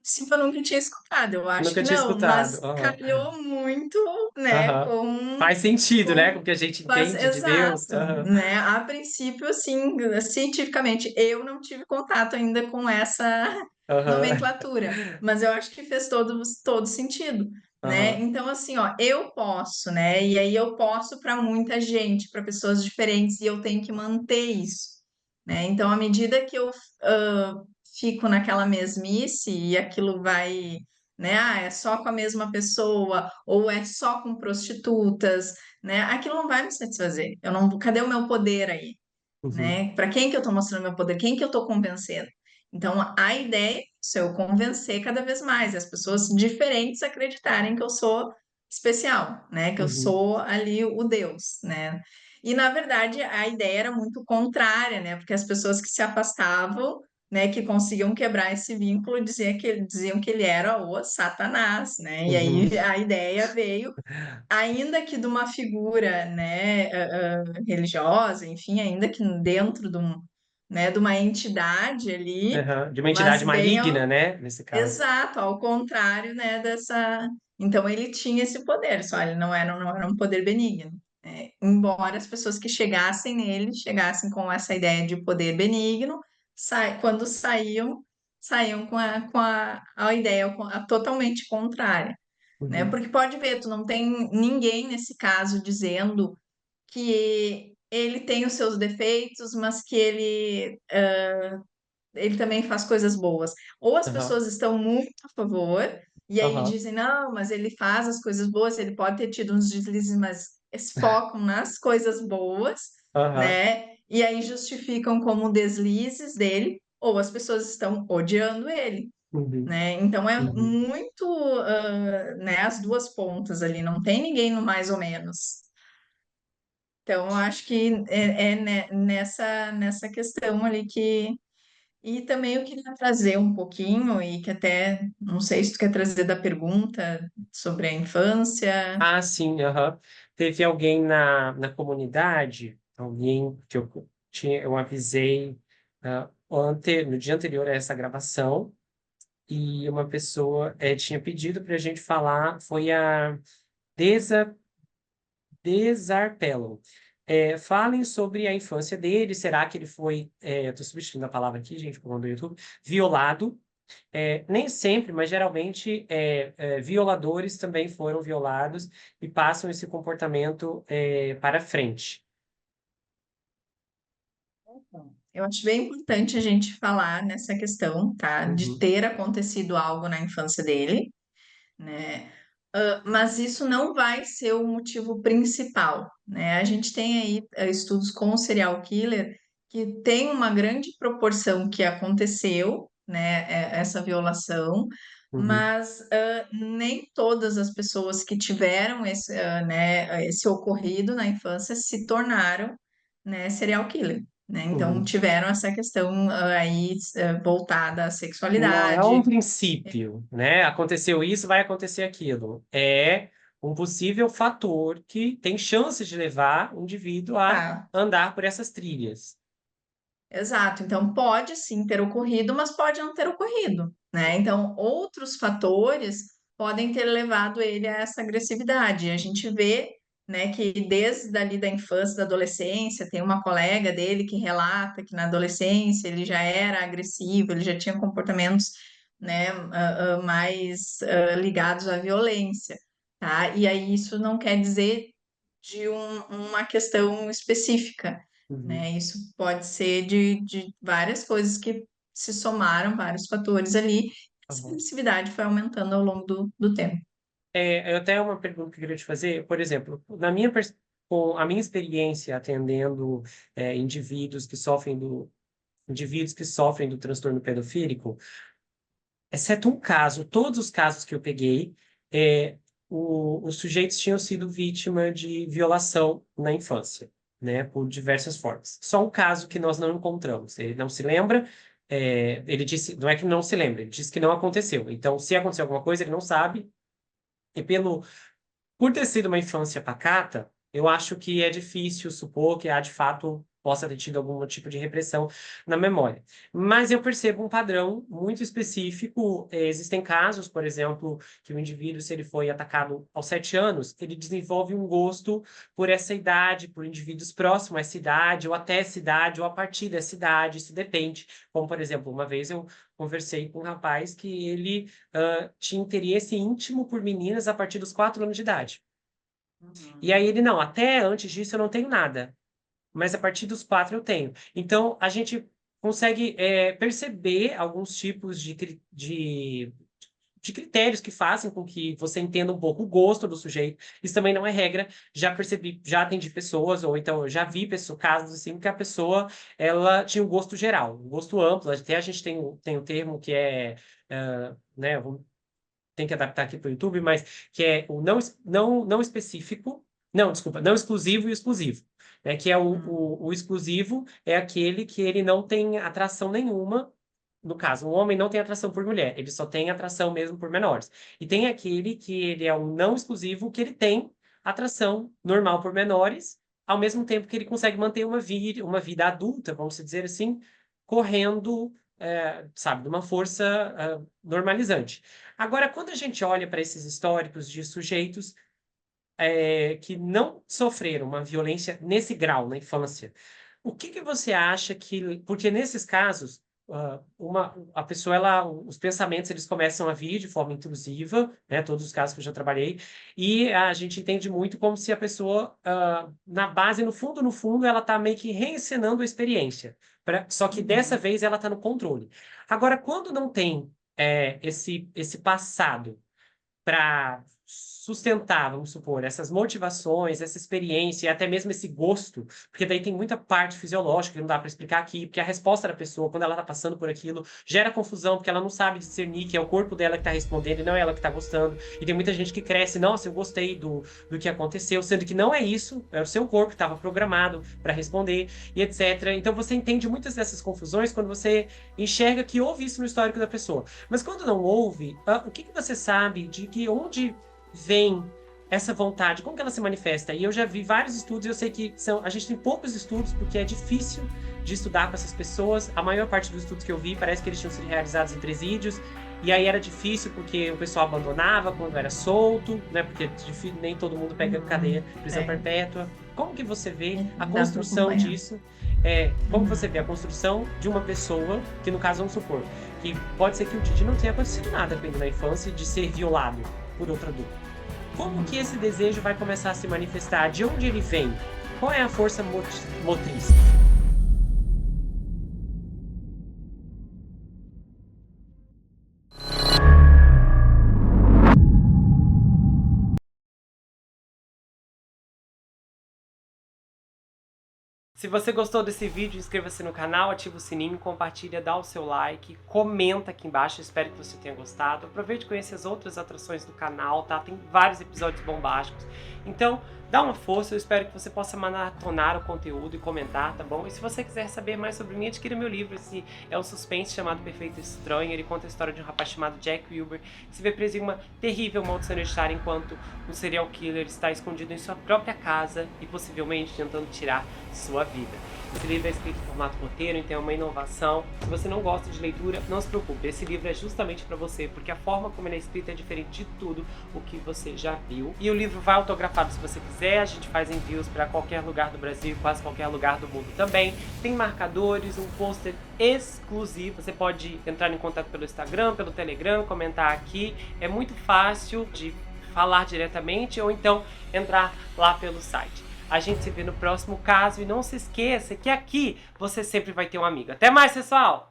Speaker 2: sim, eu nunca tinha escutado, eu acho
Speaker 1: Nunca
Speaker 2: que
Speaker 1: tinha
Speaker 2: não,
Speaker 1: escutado.
Speaker 2: mas
Speaker 1: Aham.
Speaker 2: calhou muito, né,
Speaker 1: Aham. Faz sentido, né? Com
Speaker 2: com,
Speaker 1: o que a gente entende de Deus.
Speaker 2: exato,
Speaker 1: Aham.
Speaker 2: né, a princípio, assim, cientificamente, eu não tive contato ainda com essa
Speaker 1: Aham.
Speaker 2: nomenclatura, mas eu acho que fez todo sentido, né,
Speaker 1: Aham.
Speaker 2: então, assim, ó, eu posso, né, e aí eu posso para muita gente, para pessoas diferentes, e eu tenho que manter isso, né, então, à medida que eu fico naquela mesmice e aquilo vai, né? Ah, é só com a mesma pessoa ou é só com prostitutas, né? Aquilo não vai me satisfazer. Eu não, cadê o meu poder aí,
Speaker 1: Uhum.
Speaker 2: né? Para quem que eu estou mostrando meu poder? Quem que eu estou convencendo? Então, a ideia é isso, eu convencer cada vez mais as pessoas diferentes acreditarem que eu sou especial, né? Que eu
Speaker 1: Uhum.
Speaker 2: sou ali o Deus, né? E na verdade a ideia era muito contrária, né? Porque as pessoas que se afastavam, né, que conseguiam quebrar esse vínculo, diziam que ele era o Satanás, né? E
Speaker 1: Uhum.
Speaker 2: aí a ideia veio, ainda que de uma figura, né, religiosa, enfim, ainda que dentro de né, de uma entidade ali,
Speaker 1: Aham. De uma
Speaker 2: mas
Speaker 1: entidade
Speaker 2: bem
Speaker 1: maligna, né? Nesse caso.
Speaker 2: exato, ao contrário, né, dessa. Então ele tinha esse poder, só ele não era um poder benigno, né? Embora as pessoas que chegassem nele chegassem com essa ideia de poder benigno, quando saíam a ideia totalmente contrária, né?
Speaker 1: Uhum.
Speaker 2: Porque pode ver, tu não tem ninguém nesse caso dizendo que ele tem os seus defeitos, mas que ele também faz coisas boas. Ou as
Speaker 1: Aham.
Speaker 2: pessoas estão muito a favor, e aí
Speaker 1: Aham.
Speaker 2: dizem, não, mas ele faz as coisas boas, ele pode ter tido uns deslizes, mas eles focam nas coisas boas,
Speaker 1: Aham.
Speaker 2: né? E aí justificam como deslizes dele, ou as pessoas estão odiando ele,
Speaker 1: Uhum.
Speaker 2: né? Então é
Speaker 1: Uhum.
Speaker 2: muito, né, as duas pontas ali, não tem ninguém no mais ou menos. Então, eu acho que nessa questão ali que. E também eu queria trazer um pouquinho, e que até, não sei se tu quer trazer da pergunta sobre a infância.
Speaker 1: Ah, sim, aham. Teve alguém na comunidade, alguém que eu avisei no dia anterior a essa gravação, e uma pessoa tinha pedido para a gente falar, foi a Desa Desarpello. Falem sobre a infância dele. Será que ele foi, estou substituindo a palavra aqui, gente, por conta do YouTube, violado? Nem sempre, mas geralmente violadores também foram violados e passam esse comportamento para frente.
Speaker 2: Eu acho bem importante a gente falar nessa questão, tá? De
Speaker 1: Uhum,
Speaker 2: ter acontecido algo na infância dele, né? Mas isso não vai ser o motivo principal, né? A gente tem aí estudos com o serial killer que tem uma grande proporção que aconteceu, né, essa violação,
Speaker 1: uhum,
Speaker 2: mas nem todas as pessoas que tiveram né, esse ocorrido na infância se tornaram, né, serial killer. Né? Então,
Speaker 1: uhum.
Speaker 2: tiveram essa questão aí voltada à
Speaker 1: Não é um
Speaker 2: sexualidade.
Speaker 1: princípio, né? Aconteceu isso, vai acontecer aquilo. É um possível fator que tem chances de levar o indivíduo a
Speaker 2: Tá.
Speaker 1: andar por essas trilhas.
Speaker 2: Exato, então pode sim ter ocorrido, mas pode não ter ocorrido, né? Então, outros fatores podem ter levado ele a essa agressividade. A gente vê, né, que desde ali da infância, da adolescência, tem uma colega dele que relata que na adolescência ele já era agressivo, ele já tinha comportamentos, né, mais ligados à violência, tá? E aí isso não quer dizer de uma questão específica,
Speaker 1: Uhum.
Speaker 2: né? Isso pode ser de várias coisas que se somaram, vários fatores ali. Essa
Speaker 1: Uhum.
Speaker 2: agressividade foi aumentando ao longo do tempo.
Speaker 1: Eu até uma pergunta que eu queria te fazer, por exemplo, com a minha experiência atendendo indivíduos que sofrem do transtorno pedofílico, exceto um caso, todos os casos que eu peguei, é, os sujeitos tinham sido vítima de violação na infância, né, por diversas formas. Só um caso que nós não encontramos. Ele não se lembra, ele disse, não é que não se lembra, ele disse que não aconteceu. Então, se aconteceu alguma coisa, ele não sabe. E por ter sido uma infância pacata, eu acho que é difícil supor que há, de fato, possa ter tido algum tipo de repressão na memória. Mas eu percebo um padrão muito específico. Existem casos, por exemplo, que o indivíduo, se ele foi atacado aos 7 anos, ele desenvolve um gosto por essa idade, por indivíduos próximos a essa idade, ou até essa idade, ou a partir dessa idade, isso depende. Como, por exemplo, uma vez eu conversei com um rapaz que ele tinha interesse íntimo por meninas a partir dos 4 anos de idade. E aí
Speaker 2: Uhum.
Speaker 1: ele, não, até antes disso eu não tenho nada, mas a partir dos 4 eu tenho. Então a gente consegue perceber alguns tipos de critérios que fazem com que você entenda um pouco o gosto do sujeito. Isso também não é regra. Já percebi, já atendi pessoas, ou então eu já vi casos assim, que a pessoa ela tinha um gosto geral, um gosto amplo. Até a gente tem o termo que né, tem que adaptar aqui para o YouTube, mas que é o não específico, não, desculpa, não exclusivo e exclusivo. Né, que é
Speaker 2: Uhum.
Speaker 1: o exclusivo é aquele que ele não tem atração nenhuma. No caso, o homem não tem atração por mulher, ele só tem atração mesmo por menores. E tem aquele que ele é um não exclusivo, que ele tem atração normal por menores, ao mesmo tempo que ele consegue manter uma vida adulta, vamos dizer assim, correndo, sabe, de uma força, normalizante. Agora, quando a gente olha para esses históricos de sujeitos que não sofreram uma violência nesse grau na infância, o que que você acha que. Porque nesses casos, a pessoa, os pensamentos, eles começam a vir de forma intrusiva, né? Todos os casos que eu já trabalhei, e a gente entende muito como se a pessoa, na base, no fundo, ela tá meio que reencenando a experiência. Só que dessa
Speaker 2: Uhum.
Speaker 1: vez ela tá no controle. Agora, quando não tem esse passado para sustentar, vamos supor, essas motivações, essa experiência e até mesmo esse gosto, porque daí tem muita parte fisiológica que não dá para explicar aqui, porque a resposta da pessoa, quando ela está passando por aquilo, gera confusão, porque ela não sabe discernir que é o corpo dela que está respondendo e não é ela que está gostando. E tem muita gente que cresce, nossa, eu gostei do que aconteceu, sendo que não é isso, é o seu corpo que estava programado para responder e etc. Então você entende muitas dessas confusões quando você enxerga que houve isso no histórico da pessoa. Mas quando não houve, o que você sabe de que onde vem essa vontade? Como que ela se manifesta? E eu já vi vários estudos, e eu sei que a gente tem poucos estudos, porque é difícil de estudar com essas pessoas. A maior parte dos estudos que eu vi, parece que eles tinham sido realizados em presídios, e aí era difícil porque o pessoal abandonava quando era solto, né? Porque nem todo mundo pega cadeia, prisão perpétua. Como que você vê a
Speaker 2: Dá para
Speaker 1: construção
Speaker 2: acompanhar.
Speaker 1: disso? Como que você vê a construção de uma pessoa, que no caso, vamos supor, que pode ser que o Didi não tenha acontecido nada com ele na infância de ser violado por outro adulto. Como que esse desejo vai começar a se manifestar? De onde ele vem? Qual é a força motriz? Se você gostou desse vídeo, inscreva-se no canal, ativa o sininho, compartilha, dá o seu like, comenta aqui embaixo, espero que você tenha gostado. Aproveite e conheça as outras atrações do canal, tá? Tem vários episódios bombásticos. Então, dá uma força, eu espero que você possa maratonar o conteúdo e comentar, tá bom? E se você quiser saber mais sobre mim, adquira meu livro. Esse é um suspense chamado Perfeito Estranho. Ele conta a história de um rapaz chamado Jack Wilber, que se vê preso em uma terrível maldição hereditária enquanto um serial killer está escondido em sua própria casa e possivelmente tentando tirar sua vida. Esse livro é escrito em formato roteiro, então é uma inovação. Se você não gosta de leitura, não se preocupe, esse livro é justamente para você, porque a forma como ele é escrito é diferente de tudo o que você já viu. E o livro vai autografado se você quiser, a gente faz envios para qualquer lugar do Brasil, quase qualquer lugar do mundo também. Tem marcadores, um pôster exclusivo, você pode entrar em contato pelo Instagram, pelo Telegram, comentar aqui, é muito fácil de falar diretamente ou então entrar lá pelo site. A gente se vê no próximo caso e não se esqueça que aqui você sempre vai ter um amigo. Até mais, pessoal!